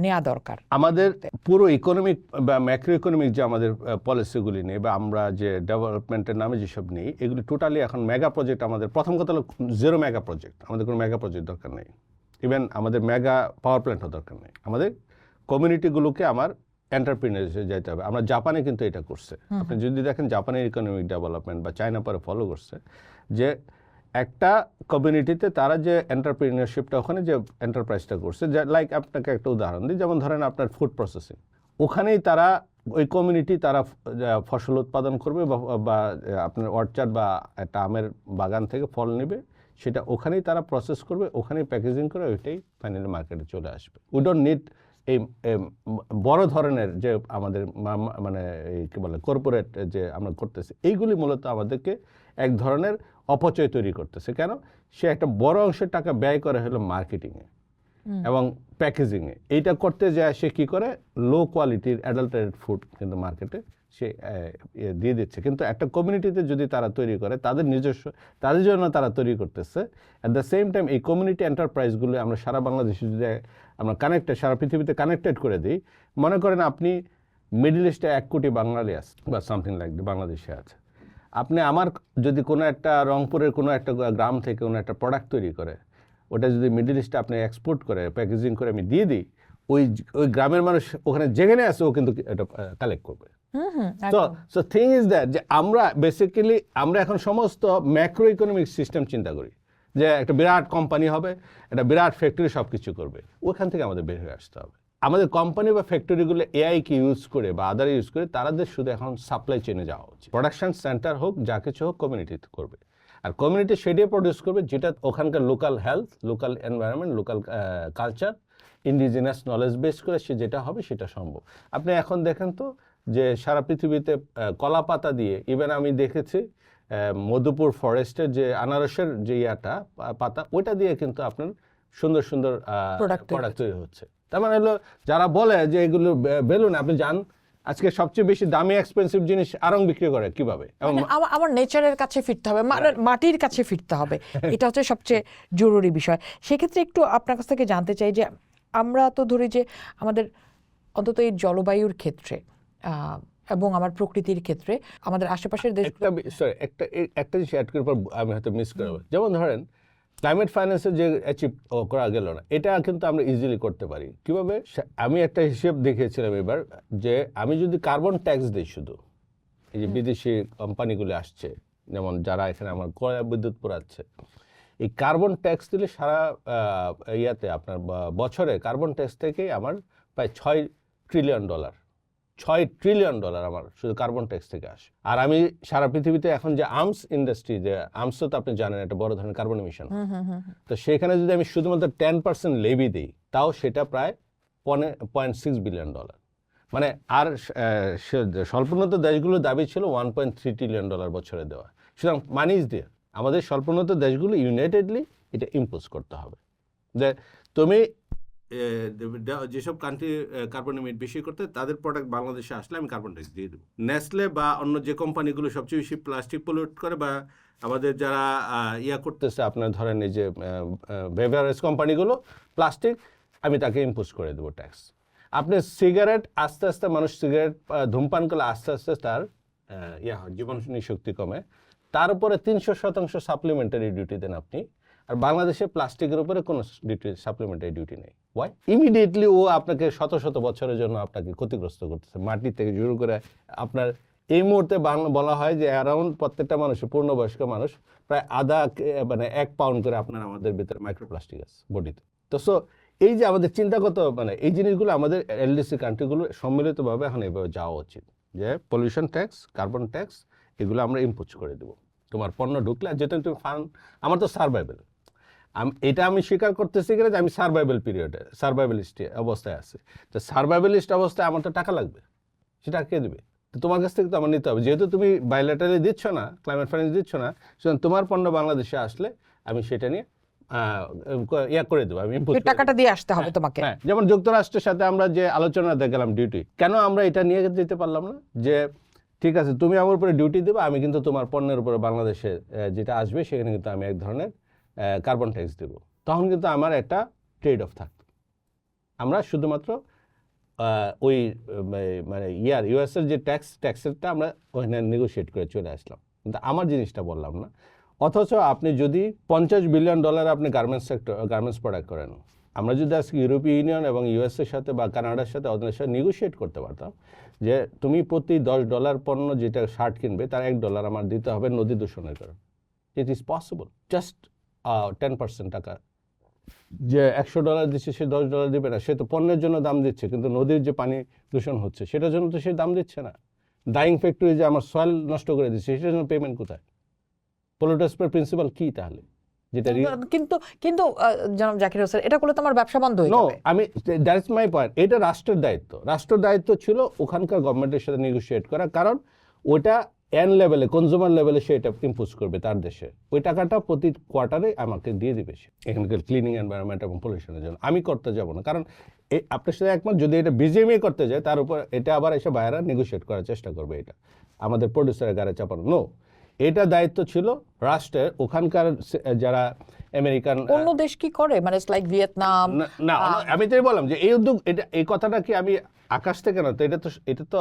নেওয়া দরকার? আমাদের পুরো ইকোনমিক বা ম্যাক্রো ইকোনমিক যে আমাদের পলিসিগুলি নেই বা আমরা যে ডেভেলপমেন্টের নামে যেসব নেই, এগুলি টোটালি এখন মেগা প্রজেক্ট। আমাদের প্রথম কথা হলো জিরো মেগা প্রজেক্ট, আমাদের কোনো মেগা প্রজেক্ট দরকার নেই। ইভেন আমাদের মেগা পাওয়ার প্ল্যান্টও দরকার নেই। আমাদের কমিউনিটিগুলোকে আমার এন্টারপ্রিনার্সে যেতে হবে। আমরা জাপানে কিন্তু এটা করছে, আপনি যদি দেখেন জাপানের ইকোনমিক ডেভেলপমেন্ট বা চায়না পরে ফলো করছে, যে একটা কমিউনিটিতে তারা যে এন্টারপ্রিনারশিপটা, ওখানে যে এন্টারপ্রাইজটা করছে, লাইক আপনাকে একটা উদাহরণ দিই, যেমন ধরেন আপনার ফুড প্রসেসিং, ওখানেই তারা ওই কমিউনিটি তারা ফসল উৎপাদন করবে বা আপনার অর্চার্ড বা একটা আমের বাগান থেকে ফল নেবে, সেটা ওখানেই তারা প্রসেস করবে, ওখানেই প্যাকেজিং করে ওইটাই ফাইনালি মার্কেটে চলে আসবে। উই ডোন্ট নিড এই বড় ধরনের যে আমাদের মানে এই কী বলে কর্পোরেট যে আমরা করতেছি, এইগুলি মূলত আমাদেরকে এক ধরনের অপচয় তৈরি করতেছে। কেন? সে একটা বড় অংশের টাকা ব্যয় করে হলো মার্কেটিংয়ে এবং প্যাকেজিংয়ে। এইটা করতে যায় সে কী করে, লো কোয়ালিটির অ্যাডাল্টারেটেড ফুড কিন্তু মার্কেটে সে দিয়ে দিচ্ছে। কিন্তু একটা কমিউনিটিতে যদি তারা তৈরি করে, তাদের নিজস্ব, তাদের জন্য তারা তৈরি করতেছে, অ্যাট দ্য সেম টাইম এই কমিউনিটি এন্টারপ্রাইজগুলো আমরা সারা বাংলাদেশে যদি আমরা কানেক্টেড, সারা পৃথিবীতে কানেক্টেড করে দিই, মনে করেন আপনি মিডল ইস্টে 1 কোটি বাঙালি আছে বা সামথিং লাইক বাংলাদেশে আছে, আপনি আমার যদি কোনো একটা রংপুরের কোনো একটা গ্রাম থেকে কোনো একটা প্রোডাক্ট তৈরি করে, ওটা যদি মিডল ইস্টে আপনি এক্সপোর্ট করে প্যাকেজিং করে আমি দিয়ে দিই, ওই গ্রামের মানুষ ওখানে যেখানে আছে ও কিন্তু এটা কালেক্ট করবে। সো থিং ইজ দ্যাট যে আমরা বেসিক্যালি আমরা এখন সমস্ত ম্যাক্রো ইকোনমিক সিস্টেম চিন্তা করি, যে একটা বিরাট কোম্পানি হবে, একটা বিরাট ফ্যাক্টরি সব কিছু করবে, ওখান থেকে আমাদের বের হয়ে আসতে হবে। আমাদের কোম্পানি বা ফ্যাক্টরিগুলো এআইকে ইউজ করে বা আদার ইউজ করে তাদের শুধু এখন সাপ্লাই চেনে যাওয়া উচিত। প্রোডাকশন সেন্টার হোক, যা কিছু হোক, কমিউনিটি করবে, আর কমিউনিটি সেটাই প্রডিউস করবে যেটা ওখানকার local health, local environment, local culture, indigenous knowledge base করে সে যেটা হবে সেটা সম্ভব। আপনি এখন দেখেন তো যে সারা পৃথিবীতে কলা পাতা দিয়ে, ইভেন আমি দেখেছি মধুপুর ফরেস্টের যে আনারসের যে পাতা, ওইটা দিয়ে কিন্তু আপনার সুন্দর সুন্দর প্রোডাক্ট তৈরি হচ্ছে। তার মানে হলো যারা বলে যে এগুলো বেলুন, আপনি জান আজকে সবচেয়ে বেশি দামি এক্সপেন্সিভ জিনিস আড়ং বিক্রি করে কিভাবে? আমার নেচারের কাছে ফিরতে হবে, মাটির কাছে ফিরতে হবে, এটা হচ্ছে সবচেয়ে জরুরি বিষয়। সেক্ষেত্রে একটু আপনার কাছ থেকে জানতে চাই যে আমরা তো ধরি যে আমাদের অন্তত এই জলবায়ুর ক্ষেত্রে এবং আমার প্রকৃতির ক্ষেত্রে আমাদের আশেপাশের দেশ, একটা জিনিস অ্যাড করার পর আমি হয়তো মিস করবো, যেমন ধরেন ক্লাইমেট ফাইন্যান্সে যে অ্যাচিভ করা গেল না, এটা কিন্তু আমরা ইজিলি করতে পারি। কিভাবে? আমি একটা হিসেব দেখিয়েছিলাম এবার, যে আমি যদি কার্বন ট্যাক্স দিই, শুধু এই যে বিদেশি কোম্পানিগুলো আসছে, যেমন যারা এখানে আমার কয়লা বিদ্যুৎ পোড়াচ্ছে, এই কার্বন ট্যাক্স দিলে সারা ইয়াতে আপনার বছরে কার্বন ট্যাক্স থেকে আমার প্রায় $6 ট্রিলিয়ন, $6 ট্রিলিয়ন আমার শুধু কার্বন ট্যাক্স থেকে আসে। আর আমি সারা পৃথিবীতে এখন যে আর্মস ইন্ডাস্ট্রি, যে আর্মসও তো আপনি জানেন একটা বড় ধরনের কার্বন এমিশন, তো সেখানে যদি আমি শুধুমাত্র 10% লেভি দিই, তাও সেটা প্রায় $0.6 বিলিয়ন। মানে আর স্বল্পোন্নত দেশগুলোর দাবি ছিল $1.3 ট্রিলিয়ন বছরে দেওয়া। সুতরাং মানি ইজ দেয়ার, আমাদের স্বল্পোন্নত দেশগুলো ইউনাইটেডলি এটা ইম্পোজ করতে হবে যে তুমি যেসব কান্ট্রি কার্বন ইমিট বেশি করতে তাদের প্রোডাক্ট বাংলাদেশে আসলে আমি কার্বন ট্যাক্স দিয়ে দেবো। নেসলে বা অন্য যে কোম্পানিগুলো সবচেয়ে বেশি প্লাস্টিক পলিউট করে বা আমাদের যারা করতেছে আপনার ধরেন এই যে বেভারেজ কোম্পানিগুলো প্লাস্টিক, আমি তাকে ইম্পোজ করে দেবো ট্যাক্স। আপনি সিগারেট আস্তে আস্তে মানুষ সিগারেট ধূমপান করলে আস্তে আস্তে তার জীবনী শক্তি কমে, তার উপরে 300% সাপ্লিমেন্টারি ডিউটি দেন আপনি। আর বাংলাদেশে প্লাস্টিকের উপরে কোনো সাপ্লিমেন্টারি ডিউটি নেই। ওয়াই? ইমিডিয়েটলি ও আপনাকে শত শত বছরের জন্য আপনাকে ক্ষতিগ্রস্ত করতেছে, মাটি থেকে শুরু করে আপনার এই মুহূর্তে বলা হয় যে অ্যারাউন্ড প্রত্যেকটা মানুষের পূর্ণবয়স্ক মানুষ প্রায় মানে 1 পাউন্ড করে আপনার আমাদের ভিতরে মাইক্রোপ্লাস্টিক আছে বডিতে। তো সো এই যে আমাদের চিন্তাগত মানে এই জিনিসগুলো আমাদের এলডিসি কান্ট্রিগুলো সম্মিলিতভাবে এখন এইভাবে যাওয়া উচিত যে পলিউশন ট্যাক্স, কার্বন ট্যাক্স এগুলো আমরা ইম্পোজ করে দেবো। তোমার পণ্য ঢুকলে যেটা তুমি আমার তো সার্ভাইভেল, এটা আমি স্বীকার করতেছি কিনা যে আমি সার্ভাইভেলিস্ট অবস্থায় আছি। তো সার্ভাইভেলিস্ট অবস্থায় আমার তো টাকা লাগবে, সেটা কে দেবে? তো তোমার কাছ থেকে তো আমার নিতে হবে, যেহেতু তুমি বাইলেটারালি দিচ্ছ না, ক্লাইমেট ফাইন্যান্স দিচ্ছ না, সুতরাং তোমার পণ্য বাংলাদেশে আসলে আমি সেটা নিয়ে করে দেবো, আমি টাকাটা দিয়ে আসতে হবে তোমাকে। হ্যাঁ, যেমন যুক্তরাষ্ট্রের সাথে আমরা যে আলোচনা দেখলাম ডিউটি, কেন আমরা এটা নিয়ে যেতে পারলাম না যে ঠিক আছে তুমি আমার উপরে ডিউটি দেবে, আমি কিন্তু তোমার পণ্যের উপরে বাংলাদেশে যেটা আসবে সেখানে কিন্তু আমি এক ধরনের কার্বন ট্যাক্স দেবো। তখন কিন্তু আমার একটা ট্রেড অফ থাকতো। আমরা শুধুমাত্র ওই মানে ইউএসের যে ট্যাক্সেরটা আমরা ওখানে নেগোশিয়েট করে চলে আসলাম, কিন্তু আমার জিনিসটা বললাম না। অথচ আপনি যদি $50 বিলিয়ন আপনি গার্মেন্টস প্রোডাক্ট করেন, আমরা যদি আজকে ইউরোপীয় ইউনিয়ন এবং ইউএসের সাথে বা কানাডার সাথে ওদের সাথে নেগোশিয়েট করতে পারতাম যে তুমি প্রতি $10 পণ্য যেটা শার্ট কিনবে তার $1 আমার দিতে হবে নদী দূষণের কারণে, ইট ইজ পসিবল। জাস্ট 10% টাকা যে $100 দিচ্ছে সে $10 দিবে না, সে তো পণ্যের জন্য দাম দিচ্ছে, কিন্তু নদীর যে পানি দূষণ হচ্ছে সেটার জন্য তো সে দাম দিচ্ছে না। ডাইং ফ্যাক্টরি যে আমার সয়েল নষ্ট করে দিচ্ছে সেটার জন্য পেমেন্ট কোথায়? পলিউটার্স পে প্রিন্সিপাল কি তাহলে? যেটা কিন্তু কিন্তু জনাব জাকির হোসেন, এটা করলে তো আমার ব্যবসা বন্ধ হয়ে যাবে। আমি দ্যাটস মাই পয়েন্ট, এটা রাষ্ট্রের দায়িত্ব। রাষ্ট্রের দায়িত্ব ছিল ওখানকার গভর্নমেন্টের সাথে নেগোশিয়েট করা, কারণ ওটা এন লেভেলে কনজিউমার লেভেলে সে এটা ইম্পোজ করবে তার দেশে, ওই টাকাটা প্রতি কোয়ার্টারে আমাকে দিয়ে দিবে সে এখানকার ক্লিনিং এনভায়রনমেন্ট এবং পলিউশনের জন্য। আমি করতে যাব না, কারণ আপনার সাথে একমত যদি এটা বিজিএমই করতে যায় তার উপর এটা আবার এসে বাইরে নেগোশিয়েট করার চেষ্টা করবে, এটা আমাদের প্রডিউসারের গাড়ি চাপানো। নো, এটা দায়িত্ব ছিল রাষ্ট্রের, ওখানকার যারা আমেরিকান। অন্য দেশ কি করে, মানে লাইক ভিয়েতনাম? না, আমি তাই বললাম যে এই উদ্যোগ, এটা এই কথাটা কি আমি আকাশ থেকে না, তো এটা তো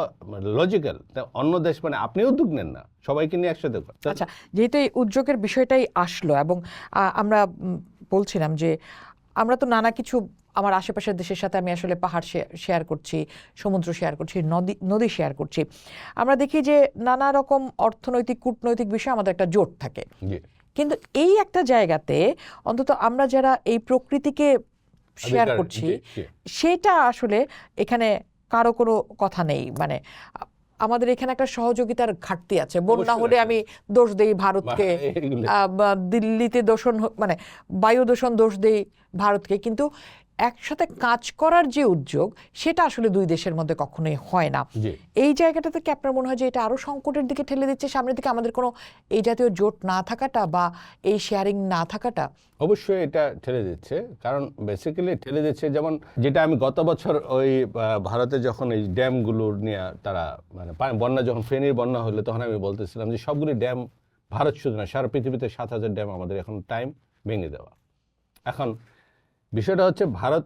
লজিক্যাল। অন্য দেশ মানে আপনি উদ্যোগ নেন না, সবাইকে নিয়ে একসাথে। আচ্ছা, যেহেতু এই উদ্যোগের বিষয়টাই আসলো এবং আমরা বলছিলাম যে আমরা তো নানা কিছু আমার আশেপাশের দেশের সাথে আমি আসলে পাহাড় শেয়ার করছি, সমুদ্র শেয়ার করছি, নদী শেয়ার করছি। আমরা দেখি যে নানা রকম অর্থনৈতিক কূটনৈতিক বিষয়ে আমাদের একটা জোট থাকে, কিন্তু এই একটা জায়গাতে অন্তত আমরা যারা এই প্রকৃতিকে শেয়ার করছি সেটা আসলে এখানে কারো কোনো কথা নেই। মানে আমাদের এখানে একটা সহযোগিতার ঘাটতি আছে। বন্যা হলে আমি দোষ দেই ভারতকে, দিল্লিতে দূষণ মানে বায়ু দূষণ দোষ দেই ভারতকে, কিন্তু একসাথে কাজ করার যে উদ্যোগ সেটা আসলে দুই দেশের মধ্যে কখনোই হয় না। এই জায়গাটাতে কি আপনার মনে হয় যে এটা আরো সংকটের দিকে ঠেলে দিচ্ছে সামনের দিকে, আমাদের কোনো এই জাতীয় জোট না থাকাটা বা এই শেয়ারিং না থাকাটা? অবশ্যই এটা ঠেলে দিচ্ছে, কারণ বেসিক্যালি ঠেলে দিচ্ছে যেমন যেটা আমি গত বছর ওই ভারতে যখন এই ড্যামগুলো নিয়ে তারা মানে বন্যা, যখন ফেনীর বন্যা হলো তখন আমি বলতেছিলাম যে সবগুলি ড্যাম, ভারত শুধু না সারা পৃথিবীতে 7,000 ড্যাম আমাদের এখন টাইম ভেঙে দেওয়া। এখন বিষয়টা হচ্ছে ভারত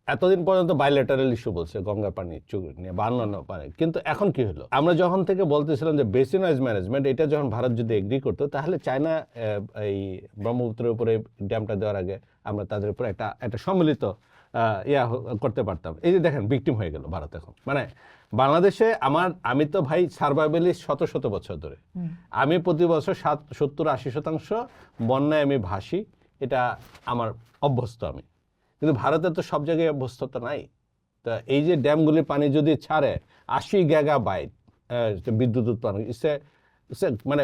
এতদিন পর্যন্ত বাইলেটারাল ইস্যু বলছে গঙ্গা পানি নিয়ে বা অন্যান্য পানি, কিন্তু এখন কি হলো, আমরা যখন থেকে বলতেছিলাম যে বেসিন ওয়াইজ ম্যানেজমেন্ট, এটা যখন ভারত যদি এগ্রি করতো তাহলে চায়না এই ব্রহ্মপুত্রের উপরে ড্যামটা দেওয়ার আগে আমরা তাদের উপরে একটা সম্মিলিত করতে পারতাম। এই যে দেখেন ভিকটিম হয়ে গেল ভারত এখন। মানে বাংলাদেশে আমি তো ভাই সার্ভাইভালিস্ট শত বছর ধরে, আমি প্রতি বছর 70-80% বন্যায় আমি ভাসি, এটা আমার অভ্যস্ত আমি। কিন্তু ভারতে তো সব জায়গায় অভ্যস্ততা নাই। তা এই যে ড্যামগুলির পানি যদি ছাড়ে 80 গিগাবাইট বিদ্যুৎ উৎপাদন, মানে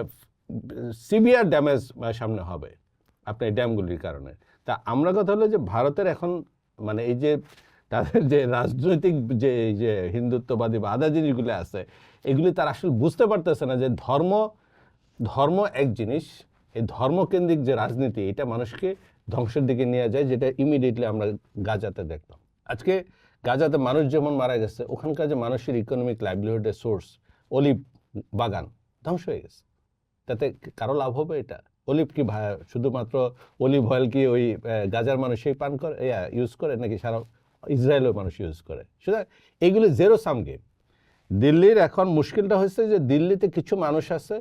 সিভিয়ার ড্যামেজ সামনে হবে আপনার এই ড্যামগুলির কারণে। তা আমরা কথা হলো যে ভারতের এখন মানে এই যে তাদের যে রাজনৈতিক যে হিন্দুত্ববাদী বা আদা জিনিসগুলো আছে, এগুলি তারা আসলে বুঝতে পারতেছে না যে ধর্ম এক জিনিস, এই ধর্মকেন্দ্রিক যে রাজনীতি এটা মানুষকে ধ্বংসের দিকে নিয়ে যায়, যেটা ইমিডিয়েটলি আমরা গাজাতে দেখলাম। আজকে গাজাতে মানুষ যেমন মারা গেছে, ওখানকার যে মানুষের ইকোনমিক লাইভলিহুডের সোর্স অলিভ বাগান ধ্বংস হয়ে গেছে। তাতে কারো লাভ হবে? এটা অলিভ কি শুধুমাত্র অলিভ অয়েল কি ওই গাজার মানুষই পান করে ইউজ করে, নাকি সারা ইসরায়েলের মানুষ ইউজ করে? সুতরাং এগুলি জেরো সাম গেম। দিল্লির এখন মুশকিলটা হয়েছে যে দিল্লিতে কিছু মানুষ আছে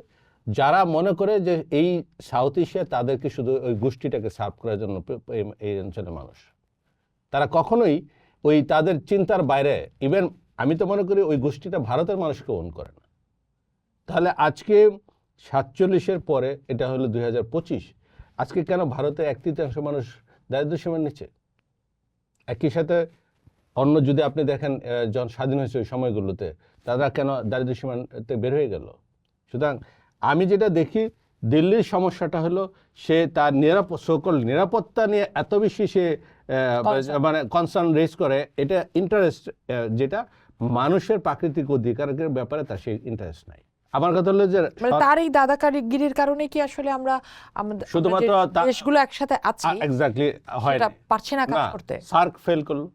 যারা মনে করে যে এই সাউথ এশিয়া তাদেরকে শুধু ওই গোষ্ঠীটাকে সার্ভ করার জন্য এই অঞ্চলের মানুষ। তারা কখনোই ওই তাদের চিন্তার বাইরে, ইভেন আমি তো মনে করি ওই গোষ্ঠীটা ভারতের মানুষকে ওন করে না। তাহলে আজকে 47-এর পরে, এটা হলো 2025, আজকে কেন ভারতে 1/3 মানুষ দারিদ্র্যসীমার নিচে? একই সাথে অন্য যদি আপনি দেখেন যখন স্বাধীন হয়েছে ওই সময়গুলোতে তারা কেন দারিদ্র্যসীমাতে বের হয়ে গেল? সুতরাং আমি যেটা দেখি দিল্লির সমস্যাটা হলো সে তার নিরাপত্তা নিয়ে এত বেশি সে মানে কনসার্ন রেজ করে, এটা ইন্টারেস্ট যেটা মানুষের প্রাকৃতিক অধিকারের ব্যাপারে তার সেই ইন্টারেস্ট নাই। আমার কথা হলো যে তার এই দাদাকারিগিরির কারণে কি আসলে আমরা শুধুমাত্র দেশগুলো একসাথে আছি এক্স্যাক্টলি হয় না, পারছি না কাজ করতে। সার্ক ফেল করলো।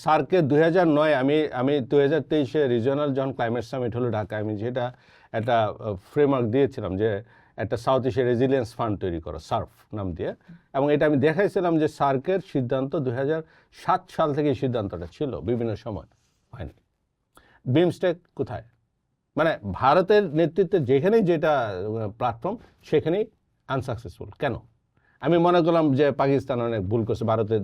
সার্কে 2009 আমি 2023-এ রিজিওনাল যখন ক্লাইমেট সামিট হলো ঢাকায়, আমি যেটা একটা ফ্রেমওয়ার্ক দিয়েছিলাম যে একটা সাউথ এশিয়া রেজিলিয়েন্স ফান্ড তৈরি করো, সার্ফ নাম দিয়ে, এবং এটা আমি দেখাইছিলাম যে সার্কের সিদ্ধান্ত 2007 সাল থেকে এই সিদ্ধান্তটা ছিল, বিভিন্ন সময় হয়নি। বিমস্টেক কোথায়? মানে ভারতের নেতৃত্বে যেখানেই যেটা প্ল্যাটফর্ম সেখানেই আনসাকসেসফুল। কেন? আমি মনে করলাম যে পাকিস্তান অনেক ভুল করছে, ভারতের,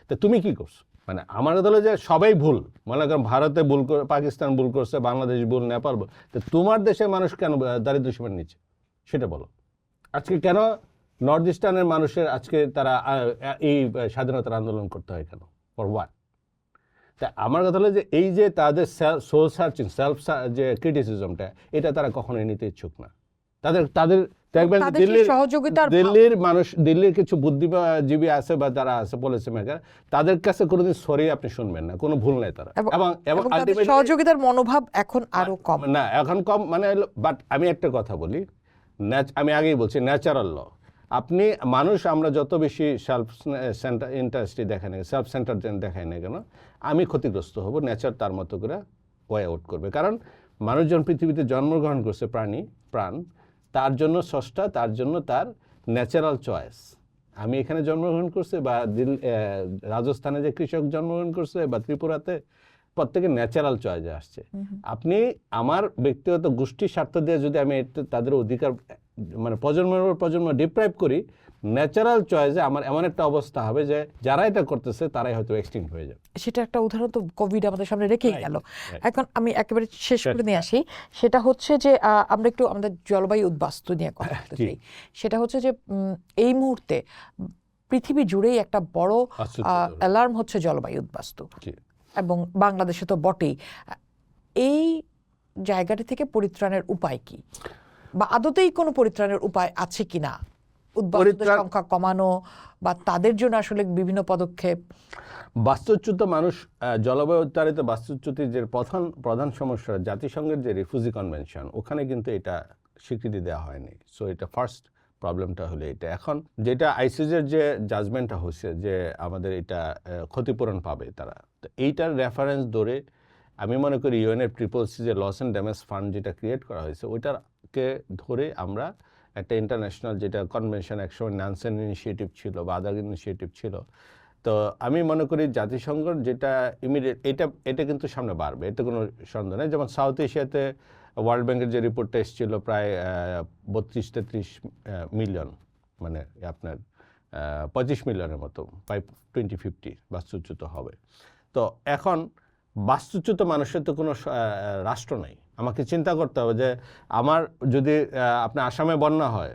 তো তুমি কি করছো? মানে আমার কথা হলো যে সবাই ভুল, মনে করেন ভারতে ভুল করে, পাকিস্তান ভুল করছে, বাংলাদেশ ভুল, নেপাল ভুল, তো তোমার দেশের মানুষ কেন দারিদ্র্যসীমার নিচে সেটা বলো। আজকে কেন নর্থ ইস্টার্নের মানুষের আজকে তারা এই স্বাধীনতার আন্দোলন করতে হয় কেন? For what? তা আমার কথা হলো যে এই যে তাদের সোল সার্চিং, যে ক্রিটিসিজমটা, এটা তারা কখনোই নিতে ইচ্ছুক না। তাদের দেখবেন দিল্লির মানুষ, দিল্লির কিছু বুদ্ধিজীবী আছে বা যারা আছে পলিসি মেকার, তাদের কাছে কোনোদিন সরি আপনি শুনবেন না, কোনো ভুল নেই তারা, এবং সহযোগিতার মনোভাব এখন আরো কম না, এখন কম মানে। বাট আমি একটা কথা বলি, আমি আগেই বলছি, ন্যাচারাল ল। আপনি মানুষ, আমরা যত বেশি সেলফ ইন্টারেস্টই দেখাই না, সেলফ সেন্টার দেখাই না কেন, আমি ক্ষতিগ্রস্ত হব, নেচার তার মতো করে ওয়ে আউট করবে। কারণ মানুষজন পৃথিবীতে জন্মগ্রহণ করছে, প্রাণ তার জন্য স্রষ্টা, তার জন্য তার ন্যাচারাল চয়েস। আমি এখানে জন্মগ্রহণ করছি, বা রাজস্থানে যে কৃষক জন্মগ্রহণ করছে, বা ত্রিপুরাতে, প্রত্যেকের ন্যাচারাল চয়েসে আসছে। আপনি আমার ব্যক্তিগত গোষ্ঠীর স্বার্থ দিয়ে যদি আমি তাদের অধিকার মানে প্রজন্মের পর প্রজন্ম ডিপ্রাইভ করি, ন্যাচারাল চয়েসে আমার এমন একটা অবস্থা হবে যে যারা এটা করতেছে তারাই হয়তো এক্সটিংক্ট হয়ে যাবে। সেটা একটা উদাহরণ তো কোভিড আমাদের সামনে রেখেই গেল। এখন আমি একেবারে শেষ করে নিয়ে আসি, সেটা হচ্ছে যে আমরা একটু আমাদের জলবায়ু উদ্বাস্তু নিয়ে কথা বলতে চাই। সেটা হচ্ছে যে এই মুহূর্তে পৃথিবী জুড়েই একটা বড় অ্যালার্ম হচ্ছে জলবায়ু উদ্বাস্তু, এবং বাংলাদেশে তো বটেই। এই জায়গাটি থেকে পরিত্রাণের উপায় কি, বা আদতেই কোনো পরিত্রাণের উপায় আছে কিনা? উদ্বাস্তুদের সংখ্যা কমানো বা তাদের জন্য আসলে বিভিন্ন পদক্ষেপ। বাস্তুচ্যুত মানুষ, জলবায়ু উত্তারিত বাস্তুচ্যুতির যে প্রধান সমস্যা, জাতিসংঘের যে রিফিউজি কনভেনশন, ওখানে কিন্তু এটা স্বীকৃতি দেওয়া হয়নি। সো এটা ফার্স্ট প্রবলেমটা হলো এটা। এখন যেটা আইসিজের যে জাজমেন্টটা হচ্ছে যে আমাদের এটা ক্ষতিপূরণ পাবে তারা, তো এইটার রেফারেন্স ধরে আমি মনে করি ইউএনের CCC যে লস অ্যান্ড ড্যামেজ ফান্ড যেটা ক্রিয়েট করা হয়েছে, ওইটাকে ধরে আমরা একটা ইন্টারন্যাশনাল যেটা কনভেনশন, একসময় ন্যানসেন ইনিশিয়েটিভ ছিল বা আদার ইনিশিয়েটিভ ছিল, তো আমি মনে করি জাতিসংঘের যেটা ইমিডিয়েট এটা কিন্তু সামনে বাড়বে, এতে কোনো সন্দেহ নেই। যেমন সাউথ এশিয়াতে ওয়ার্ল্ড ব্যাংকের যে রিপোর্টটা এসেছিল, প্রায় 32-33 মিলিয়ন, মানে আপনার 25 মিলিয়নের মতো বাই 2050 বাস্তুচ্যুত হবে। তো এখন বাস্তুচ্যুত মানুষের তো কোনো রাষ্ট্র নাই। আমাকে চিন্তা করতে হবে যে আমার যদি আপনার আসামে বন্যা হয়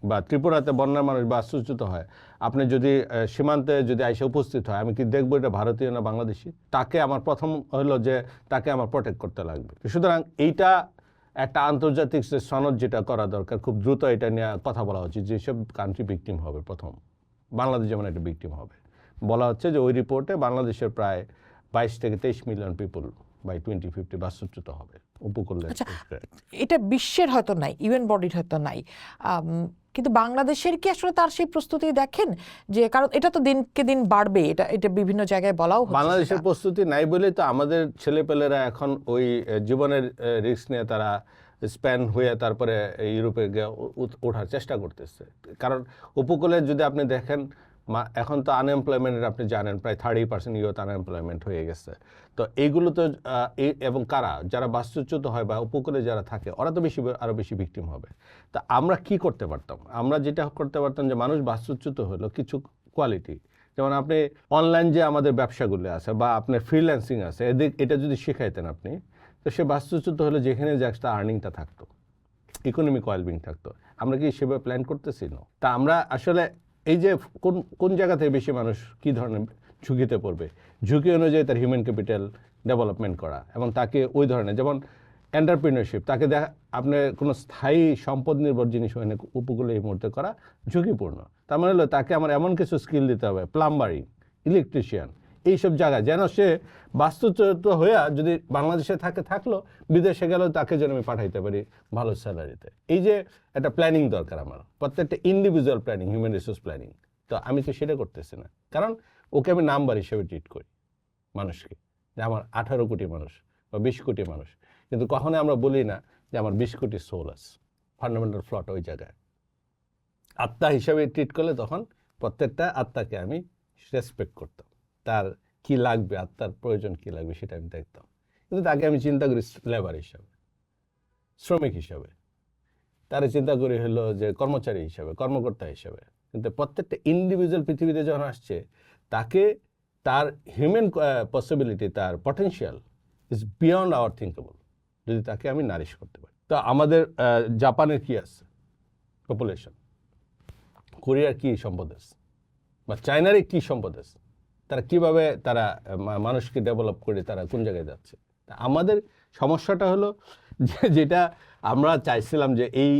বা ত্রিপুরাতে বন্যার মানুষ বাস্তুচ্যুত হয়, আপনি যদি সীমান্তে যদি আইসে উপস্থিত হয়, আমি কি দেখবো এটা ভারতীয় না বাংলাদেশি? তাকে আমার প্রথম হলো যে তাকে আমার প্রোটেক্ট করতে লাগবে। সুতরাং এইটা একটা আন্তর্জাতিক সনদ যেটা করা দরকার, খুব দ্রুত এটা নিয়ে কথা বলা উচিত, যেসব কান্ট্রি ভিকটিম হবে। প্রথম বাংলাদেশ যেমন একটা ভিকটিম হবে, বলা হচ্ছে যে ওই রিপোর্টে বাংলাদেশের প্রায় 22 থেকে 23 মিলিয়ন পিপল বাই 2050 বাস্তুচ্যুত হবে উপকূলের আচ্ছা, উত্তরে। এটা বিশ্বের হয়তো নাই, ইউএন বডির হয়তো নাই, কিন্তু বাংলাদেশের কি আসলে তার সেই প্রস্তুতি দেখেন? যে কারণ এটা তো দিনকে দিন বাড়বে, এটা এটা বিভিন্ন জায়গায় বলাও হচ্ছে বাংলাদেশের সেটা। প্রস্তুতি নাই বলেই তো আমাদের ছেলেপেলেরা এখন ওই জীবনের রিস্ক নিয়ে তারা স্প্যান হয়ে তারপরে ইউরোপে গিয়ে ওঠার চেষ্টা করতেছে। কারণ উপকূলে যদি আপনি দেখেন এখন তো আনএমপ্লয়মেন্টের আপনি জানেন প্রায় 30% ইউথ আনএমপ্লয়মেন্ট হয়ে গেছে। তো এইগুলো তো এবং কারা যারা বাস্তুচ্যুত হয় বা উপকূলে যারা থাকে ওরা তো আরো বেশি ভিকটিম হবে। তা আমরা কি করতে পারতাম? আমরা যেটা করতে পারতাম যে মানুষ বাস্তুচ্যুত হলো কিছু কোয়ালিটি, যেমন আপনি অনলাইন যে আমাদের ব্যবসাগুলো আছে বা আপনার ফ্রিল্যান্সিং আছে এটা যদি শিখাইতেন আপনি, তো সে বাস্তুচ্যুত হলে যেখানে যাক তার আর্নিংটা থাকতো, ইকোনমিক ওয়েলবিং থাকতো। আমরা কি সেভাবে প্ল্যান করতেছি না? তা আমরা আসলে এই যে কোন কোন জায়গা থেকে বেশি মানুষ কী ধরনের ঝুঁকিতে পড়বে, ঝুঁকি অনুযায়ী তার হিউম্যান ক্যাপিটাল ডেভেলপমেন্ট করা এবং তাকে ওই ধরনের, যেমন এন্টারপ্রিনারশিপ, তাকে আপনার কোনো স্থায়ী সম্পদ নির্ভর জিনিস হয় না উপকূলে এই মুহূর্তে করা ঝুঁকিপূর্ণ। তার মানে হলো তাকে আমার এমন কিছু স্কিল দিতে হবে, প্লাম্বারিং, ইলেকট্রিশিয়ান, এইসব জায়গায় যেন সে বাস্তুচ্যুত হয়ে যদি বাংলাদেশে থাকলো, বিদেশে গেলেও তাকে যেন আমি পাঠাইতে পারি ভালো স্যালারিতে। এই যে একটা প্ল্যানিং দরকার আমার, প্রত্যেকটা individual planning, human resource planning. তো আমি তো সেটা করতেছি না, কারণ ওকে আমি নাম্বার হিসেবে ট্রিট করি মানুষকে, যে আমার 18 কোটি মানুষ বা 20 কোটি মানুষ, কিন্তু কখনোই আমরা বলি না যে আমার 20 কোটি সোল আছে। ফান্ডামেন্টাল ফ্লট ওই জায়গায়। আত্মা হিসাবে ট্রিট করলে তখন প্রত্যেকটা আত্মাকে আমি রেসপেক্ট করতাম, তার কি লাগবে, আত্মার প্রয়োজন কি লাগবে সেটা আমি দেখতাম। কিন্তু তাকে আমি চিন্তা করি লেবার হিসাবে, শ্রমিক হিসাবে, তারা চিন্তা করি হলো যে কর্মচারী হিসাবে, কর্মকর্তা হিসাবে। কিন্তু প্রত্যেকটা ইন্ডিভিজুয়াল পৃথিবীতে যখন আসছে, তাকে তার হিউম্যান পসিবিলিটি, তার পটেনশিয়াল ইজ বিয়ন্ড আওয়ার থিঙ্কেবল, যদি তাকে আমি নারিশ করতে পারি। তো আমাদের জাপানের কি আছে পপুলেশন, কোরিয়ার কি সম্পদ আছে, বা চায়নারই কি সম্পদ আছে, তারা কিভাবে তারা মানুষকে ডেভেলপ করে তারা কোন জায়গায় যাচ্ছে। আমাদের সমস্যাটা হলো যেটা আমরা চাইছিলাম যে এই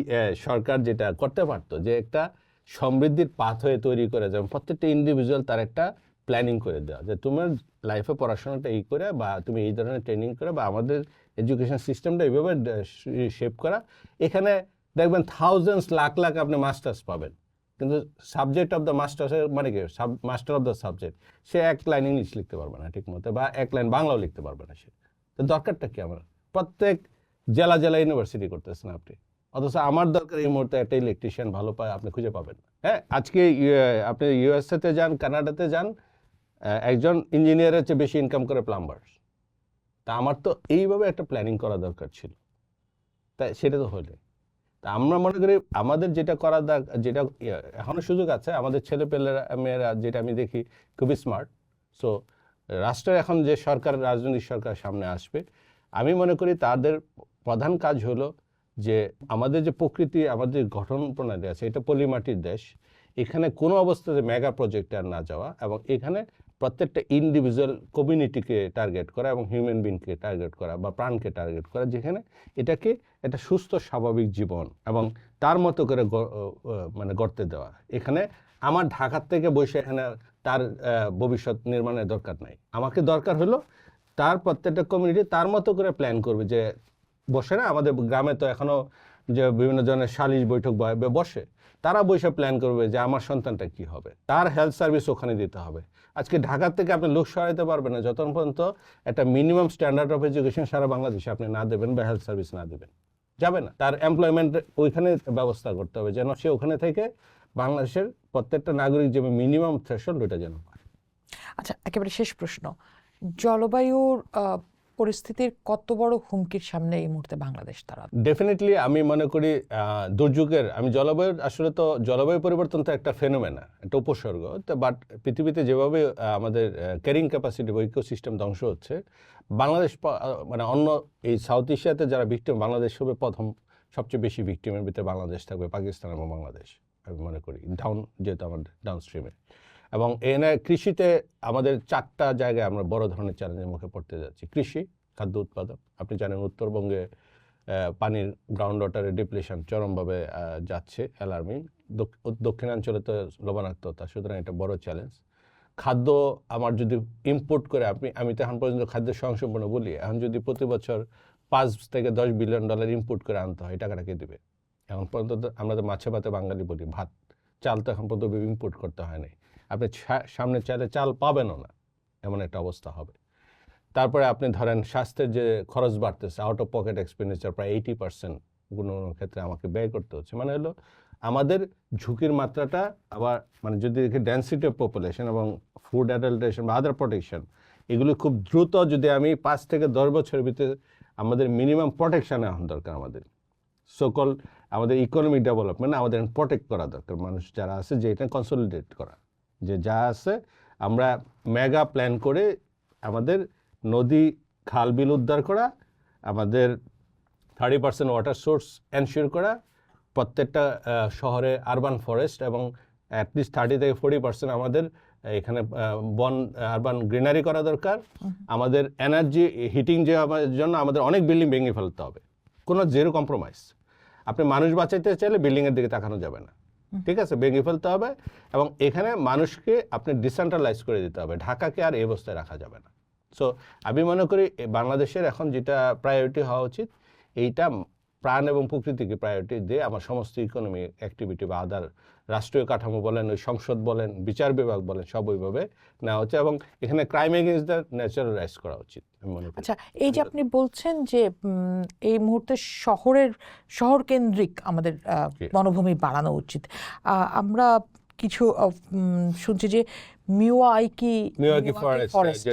সরকার যেটা করতে পারতো, যে একটা সমৃদ্ধির পাথওয়ে তৈরি করে, যেমন প্রত্যেকটা ইন্ডিভিজুয়াল তার একটা প্ল্যানিং করে দেওয়া, যে তোমার লাইফে পড়াশোনাটা এই করে বা তুমি এই ধরনের ট্রেনিং করে বা আমাদের এডুকেশন সিস্টেমটা এইভাবে শেপ করা। এখানে দেখবেন থাউজেন্ডস, লাখ লাখ আপনি মাস্টার্স পাবেন, কিন্তু সাবজেক্ট অফ দ্য মাস্টার্সের মানে কি, মাস্টার অফ দ্য সাবজেক্ট, সে এক লাইন ইংলিশ লিখতে পারবে না ঠিক মতো, বা এক লাইন বাংলাও লিখতে পারবে না সে। তো দরকারটা কি? আমার প্রত্যেক জেলা জেলা ইউনিভার্সিটি করতেছেন আপনি, অথচ আমার দরকার এই মুহূর্তে একটা ইলেকট্রিশিয়ান ভালো পায় আপনি খুঁজে পাবেন না। হ্যাঁ, আজকে আপনি ইউএসএতে যান, কানাডাতে যান, একজন ইঞ্জিনিয়ারের চেয়ে বেশি ইনকাম করে প্লাম্বার। তা আমার তো এইভাবে একটা প্ল্যানিং করা দরকার ছিল, তাই সেটা তো হলে। তা আমরা মনে করি আমাদের যেটা করা যেটা এখনো সুযোগ আছে, আমাদের ছেলেপেলেরা মেয়েরা যেটা আমি দেখি খুবই স্মার্ট। সো রাষ্ট্রের এখন যে সরকার, রাজনৈতিক সরকার সামনে আসবে, আমি মনে করি তাদের প্রধান কাজ হলো যে আমাদের যে প্রকৃতি, আমাদের গঠন প্রণালী আছে, এটা পলিমাটির দেশ, এখানে কোনো অবস্থাতে মেগা প্রজেক্টে আর না যাওয়া, এবং এখানে প্রত্যেকটা ইন্ডিভিজুয়াল কমিউনিটিকে টার্গেট করা এবং হিউম্যান বিংকে টার্গেট করা বা প্রাণকে টার্গেট করা, যেখানে এটাকে একটা সুস্থ স্বাভাবিক জীবন এবং তার মতো করে মানে গড়তে দেওয়া। এখানে আমার ঢাকার থেকে বসে এখানে তার ভবিষ্যৎ নির্মাণের দরকার নাই। আমাকে দরকার হলো তার প্রত্যেকটা কমিউনিটি তার মতো করে প্ল্যান করবে, যে বসে না আমাদের গ্রামে তো এখনও যে বিভিন্ন ধরনের সালিশ বৈঠক বসে, তারা বসে প্ল্যান করবে যে আমার সন্তানটা কি হবে, তার হেলথ সার্ভিস ওখানে দিতে হবে। আজকে ঢাকার থেকে আপনি লোক সরাইতে পারবেন না যতক্ষণ পর্যন্ত একটা মিনিমাম স্ট্যান্ডার্ড অফ এডুকেশন সারা বাংলাদেশে আপনি না দেবেন বা হেলথ সার্ভিস না দেবেন, যাবে না। তার এমপ্লয়মেন্ট ওইখানে ব্যবস্থা করতে হবে, যেন সে ওখানে থেকে বাংলাদেশের প্রত্যেকটা নাগরিক যে মিনিমাম থ্রেশহোল্ড ওটা যেন পায়। আচ্ছা, একেবারে শেষ প্রশ্ন, জলবায়ুর পরিস্থিতির কত বড় হুমকির সামনে এই মুহূর্তে বাংলাদেশ দাঁড়াবে? ডেফিনেটলি আমি মনে করি দুর্যোগের, আমি জলবায়ুর, আসলে তো জলবায়ু পরিবর্তন তো একটা ফেনোমেনা, একটা উপসর্গ। তো বাট পৃথিবীতে যেভাবে আমাদের ক্যারিং ক্যাপাসিটি বা ইকোসিস্টেম ধ্বংস হচ্ছে, বাংলাদেশ মানে অন্য এই সাউথ এশিয়াতে যারা ভিক্টিম, বাংলাদেশ হবে প্রথম সবচেয়ে বেশি ভিক্টিমের ভিতরে বাংলাদেশ থাকবে, পাকিস্তান এবং বাংলাদেশ আমি মনে করি, যেহেতু আমাদের ডাউন স্ট্রিমে। এবং এনে কৃষিতে আমাদের 4টা জায়গায় আমরা বড় ধরনের চ্যালেঞ্জের মুখে পড়তে যাচ্ছি। কৃষি, খাদ্য উৎপাদন, আপনি জানেন উত্তরবঙ্গে পানির গ্রাউন্ড ওয়াটারের ডিপ্লেশন চরমভাবে যাচ্ছে, অ্যালার্মিং। দক্ষিণাঞ্চলে তো লবণাক্ততা, সুতরাং এটা বড় চ্যালেঞ্জ। খাদ্য আমার যদি ইম্পোর্ট করে আমি তো এখন পর্যন্ত খাদ্য স্বয়ংসম্পূর্ণ বলি, এখন যদি প্রতি বছর 5 থেকে 10 বিলিয়ন ডলার ইম্পোর্ট করে আনতে হয়, এই টাকাটা কে দেবে? এখন পর্যন্ত আমরা তো মাছে ভাতে বাঙালি বলি, ভাত চাল তো এখন পর্যন্ত ইম্পোর্ট করতে হয় নাই। আপনি সামনে চাইলে চাল পাবেনও না, এমন একটা অবস্থা হবে। তারপরে আপনি ধরেন স্বাস্থ্যের যে খরচ বাড়তেছে, আউট অফ পকেট এক্সপেন্ডিচার প্রায় 80% কোনো ক্ষেত্রে আমাকে ব্যয় করতে হচ্ছে। মানে হলো আমাদের ঝুঁকির মাত্রাটা আবার মানে যদি দেখি ডেন্সিটি অফ পপুলেশন এবং ফুড অ্যাডাল্টেশন বা আদার প্রোটেকশন, এগুলো খুব দ্রুত যদি আমি 5 থেকে 10 বছরের ভিতরে আমাদের মিনিমাম প্রোটেকশন এখন দরকার। আমাদের সকল আমাদের ইকোনমিক ডেভেলপমেন্ট আমাদের প্রোটেক্ট করা দরকার। মানুষ যারা আছে যে এটা কনসলিডেট করা, যে যা আছে আমরা মেগা প্ল্যান করে আমাদের নদী খাল বিল উদ্ধার করা, আমাদের 30% ওয়াটার সোর্স এনশিওর করা, প্রত্যেকটা শহরে আরবান ফরেস্ট এবং অ্যাটলিস্ট 30 থেকে 40% আমাদের এখানে বন আরবান গ্রিনারি করা দরকার। আমাদের এনার্জি হিটিং যে জন্য আমাদের অনেক বিল্ডিং ভেঙে ফেলতে হবে, কোনো জিরো কম্প্রোমাইজ। আপনি মানুষ বাঁচাইতে চাইলে বিল্ডিংয়ের দিকে তাকানো যাবে না, ঠিক আছে, ভেঙে ফেলতে হবে। এবং এখানে মানুষকে আপনি ডিসেন্ট্রালাইজ করে দিতে হবে, ঢাকাকে আর এই অবস্থায় রাখা যাবে না। সো আমি মনে করি বাংলাদেশের এখন যেটা প্রায়োরিটি হওয়া উচিত, এইটা প্রাণ এবং প্রকৃতিকে প্রায়োরিটি দিয়ে আমার সমস্ত ইকোনমি অ্যাক্টিভিটি বা আদার রাষ্ট্রীয় কাঠামো বলেন, ওই সংসদ বলেন, বিচার বিভাগ বলেন, সব ওইভাবে নেওয়া হচ্ছে এবং এখানে ক্রাইম এগেইনস্ট দ্য ন্যাচারালাইজ করা উচিত আমি মনে করি। আচ্ছা, এই যে আপনি বলছেন যে এই মুহূর্তে শহর কেন্দ্রিক আমাদের বনভূমি বাড়ানো উচিত, আমরা কিছু শুনছি যে মিওয়াকি ফরেস্ট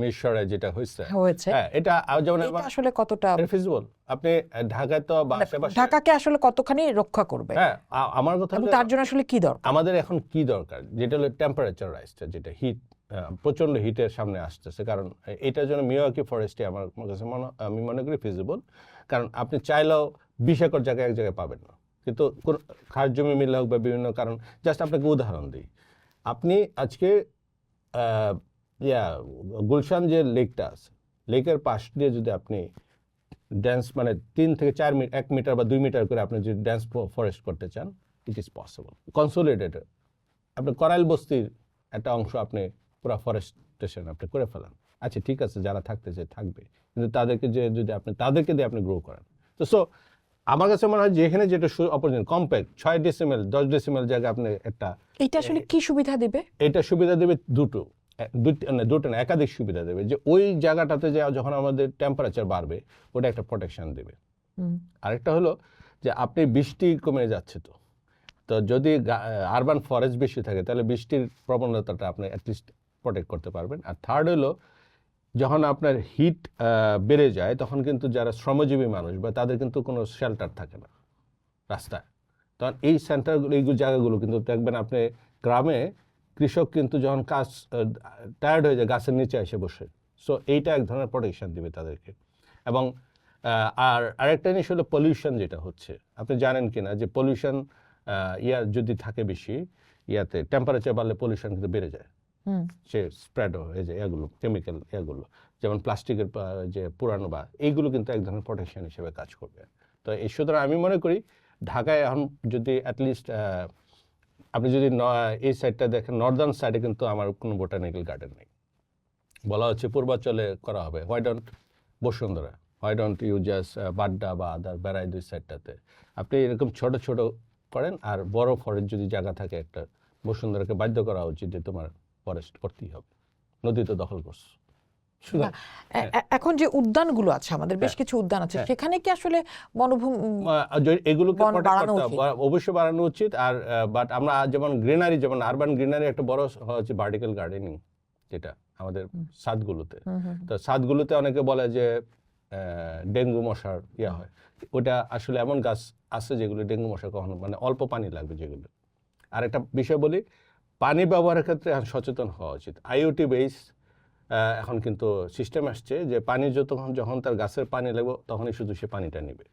মিশরে যেটা হয়েছে, এটা যেমন আসলে কতটা ফিজিবল? আপনি ঢাকায় তো ঢাকাকে আসলে কতখানি রক্ষা করবে? হ্যাঁ, আমার কথা তার জন্য আসলে কি দরকার? আমাদের এখন কি দরকার, যেটা হলো টেম্পারেচার রাইজটা, যেটা হিট প্রচন্ড হিটের সামনে আসতেছে। কারণ এটার জন্য মিওয়াকি ফরেস্টে আমার কাছে আমি মনে করি ফিজিবল। কারণ আপনি চাইলেও 20 একর জায়গায় এক জায়গায় পাবেন না, কিন্তু খাস জমি মিলে হোক বা বিভিন্ন কারণ। জাস্ট আপনাকে উদাহরণ দিই, আপনি আজকে গুলশান যে লেকটা আছে, লেকের পাশ দিয়ে যদি আপনি ড্যান্স মানে 3 থেকে 4 মিটার 1 মিটার বা 2 মিটার করে আপনি যদি ড্যান্স ফরেস্ট করতে চান, ইট ইজ পসিবল। কনসোলিডেটেড আপনি করাইল বস্তির একটা অংশ আপনি পুরো ফরেস্টেশন আপনি করে ফেলান। আচ্ছা ঠিক আছে, যারা থাকতে চায় থাকবে, কিন্তু তাদেরকে যে যদি আপনি তাদেরকে দিয়ে আপনি গ্রো করেন, তো সো আমার কাছে মনে হয় যে এখানে যেটা অপরচুনিটি কম্প্যাক্ট 6 ডেসিমেল 10 ডেসিমেল জায়গায় আপনি একটা, এটা আসলে কি সুবিধা দিবে? এটা সুবিধা দেবে দুটো না একাধিক সুবিধা দেবে। যে ওই জায়গাটাতে যখন আমাদের টেম্পারেচার বাড়বে, ওটা একটা প্রোটেকশন দেবে। আরেকটা হলো যে আপনি বৃষ্টি কমে যাচ্ছে, তো যদি আরবান ফরেস্ট বেশি থাকে তাহলে বৃষ্টির প্রবণতাটা আপনি অ্যাটলিস্ট প্রোটেক্ট করতে পারবেন। আর থার্ড হলো যখন আপনার হিট বেড়ে যায়, তখন কিন্তু যারা শ্রমজীবী মানুষ বা তাদের কিন্তু কোনো শেল্টার থাকে না রাস্তায়, তখন এই সেন্টারগুলো এই জায়গাগুলো কিন্তু দেখবেন আপনি গ্রামে কৃষক কিন্তু যখন কাজ টায়ার্ড হয়ে যায় গাছের নিচে এসে বসে। সো এইটা এক ধরনের প্রোটেকশন দিবে তাদেরকে। এবং আর আরেকটা জিনিস হলো পলিউশন যেটা হচ্ছে, আপনি জানেন কিনা যে পলিউশন যদি থাকে বেশি, ইয়াতে টেম্পারেচার বাড়লে পলিউশন কিন্তু বেড়ে যায়, সে স্প্রেড হয়ে যায় এগুলো কেমিক্যাল এগুলো, যেমন প্লাস্টিকের যে পুরানো বা এইগুলো কিন্তু এক ধরনের প্রোটেকশন হিসেবে কাজ করবে। তো এই সুতরাং আমি মনে করি ঢাকায় এখন যদি অ্যাটলিস্ট আপনি যদি এই সাইডটা দেখেন, নর্দার্ন সাইডে কিন্তু আমার কোনো বোটানিক্যাল গার্ডেন নেই। বলা হচ্ছে পূর্বাঞ্চলে করা হবে, why don't Bashundhara, why don't you just Badda বা আদার বেড়াই দুই সাইডটাতে আপনি এরকম ছোট ছোট করেন। আর বড় ফরেস্ট যদি জায়গা থাকে, একটা বসুন্ধরাকে বাধ্য করা উচিত যে তোমার ফরেস্ট করতেই হবে, নদী তো দখল করছো। এখন যে উদ্যানগুলো আছে আমাদের, বেশ কিছু উদ্যান আছে, সেখানে কি আসলে বনভূমি এগুলোকে অবশ্যই বাড়ানো উচিত। আর বাট আমরা যেমন গ্রিনারি, যেমন আরবান গ্রিনারি একটা বড় হচ্ছে ভার্টিক্যাল গার্ডেনিং, যেটা আমাদের ছাদগুলোতে, তো ছাদগুলোতে অনেকে বলে যে ডেঙ্গু মশার হয়, ওটা আসলে এমন গাছ আছে যেগুলো ডেঙ্গু মশা কখনো মানে অল্প পানি লাগবে যেগুলো। আর একটা বিষয় বলি, পানি ব্যবহারের ক্ষেত্রে সচেতন হওয়া উচিত। আইওটি বেস এখন কিন্তু সিস্টেম আসছে যে পানি যখন তার গাছের পানি লাগবে তখনই শুধু সে পানিটা নেবে।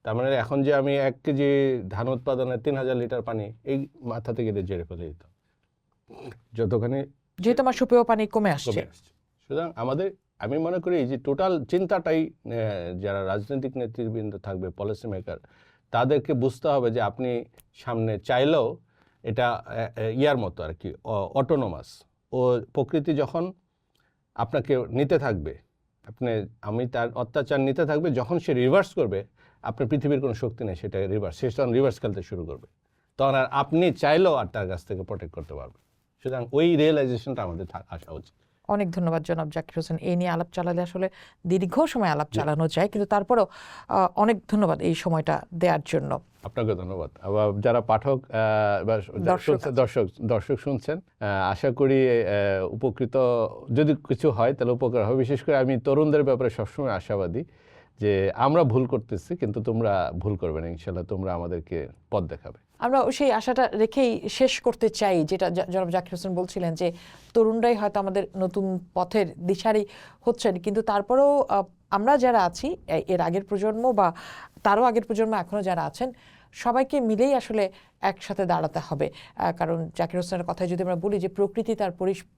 তার মানে এখন যে আমি 1 কেজি ধান উৎপাদনে 3000 লিটার পানি এই মাথা থেকে জেরে ফেলে দিতাম, যতখানি যেহেতু আমার সুপেয় পানি কমে আসছে। সুতরাং আমি মনে করি যে টোটাল চিন্তাটাই যারা রাজনৈতিক নেতৃবৃন্দ থাকবে, পলিসি মেকার, তাদেরকে বুঝতে হবে যে আপনি সামনে চাইলেও এটা ইয়ার মতো আর কি অটোনোমাস, ও প্রকৃতি যখন আপনাকে নিতে থাকবে, আমি তার অত্যাচার নিতে থাকবে, যখন সে রিভার্স করবে, আপনার পৃথিবীর কোনো শক্তি নেই সেটা রিভার্স, সে তখন রিভার্স খেলতে শুরু করবে, তখন আর আপনি চাইলেও আর তার কাছ থেকে প্রোটেক্ট করতে পারবেন। সুতরাং ওই রিয়েলাইজেশনটা আমাদের আসা উচিত। অনেক ধন্যবাদ জনাব জাকির হোসেন। এই নিয়ে আলাপ চালালে আসলে দীর্ঘ সময় আলাপ চালানো যায়, কিন্তু তারপরেও অনেক ধন্যবাদ এই সময়টা দেওয়ার জন্য। আপনাকে ধন্যবাদ। আবার যারা পাঠক বা দর্শক শুনছেন, আশা করি উপকৃত যদি কিছু হয় তাহলে উপকার হবে। বিশেষ করে আমি তরুণদের ব্যাপারে সবসময় আশাবাদী যে আমরা ভুল করতেছি, কিন্তু তোমরা ভুল করবে না, ইনশাল্লাহ তোমরা আমাদেরকে পথ দেখাবে। আমরা সেই আশাটা রেখেই শেষ করতে চাই, যেটা জনাব জাকির হোসেন বলছিলেন যে তরুণরাই হয়তো আমাদের নতুন পথের দিশারি হচ্ছেন, কিন্তু তারপরেও আমরা যারা আছি, এর আগের প্রজন্ম বা তারও আগের প্রজন্ম এখনও যারা আছেন, সবাইকে মিলেই আসলে একসাথে দাঁড়াতে হবে। কারণ জাকির হোসেনের কথায় যদি আমরা বলি যে প্রকৃতি তার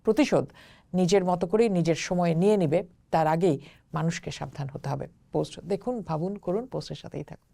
প্রতিশোধ নিজের মতো করেই নিজের সময়ে নিয়ে নিবে, তার আগেই মানুষকে সাবধান হতে হবে। পোস্ট দেখুন, ভাবুন, করুন, পোস্টের সাথেই থাকুন।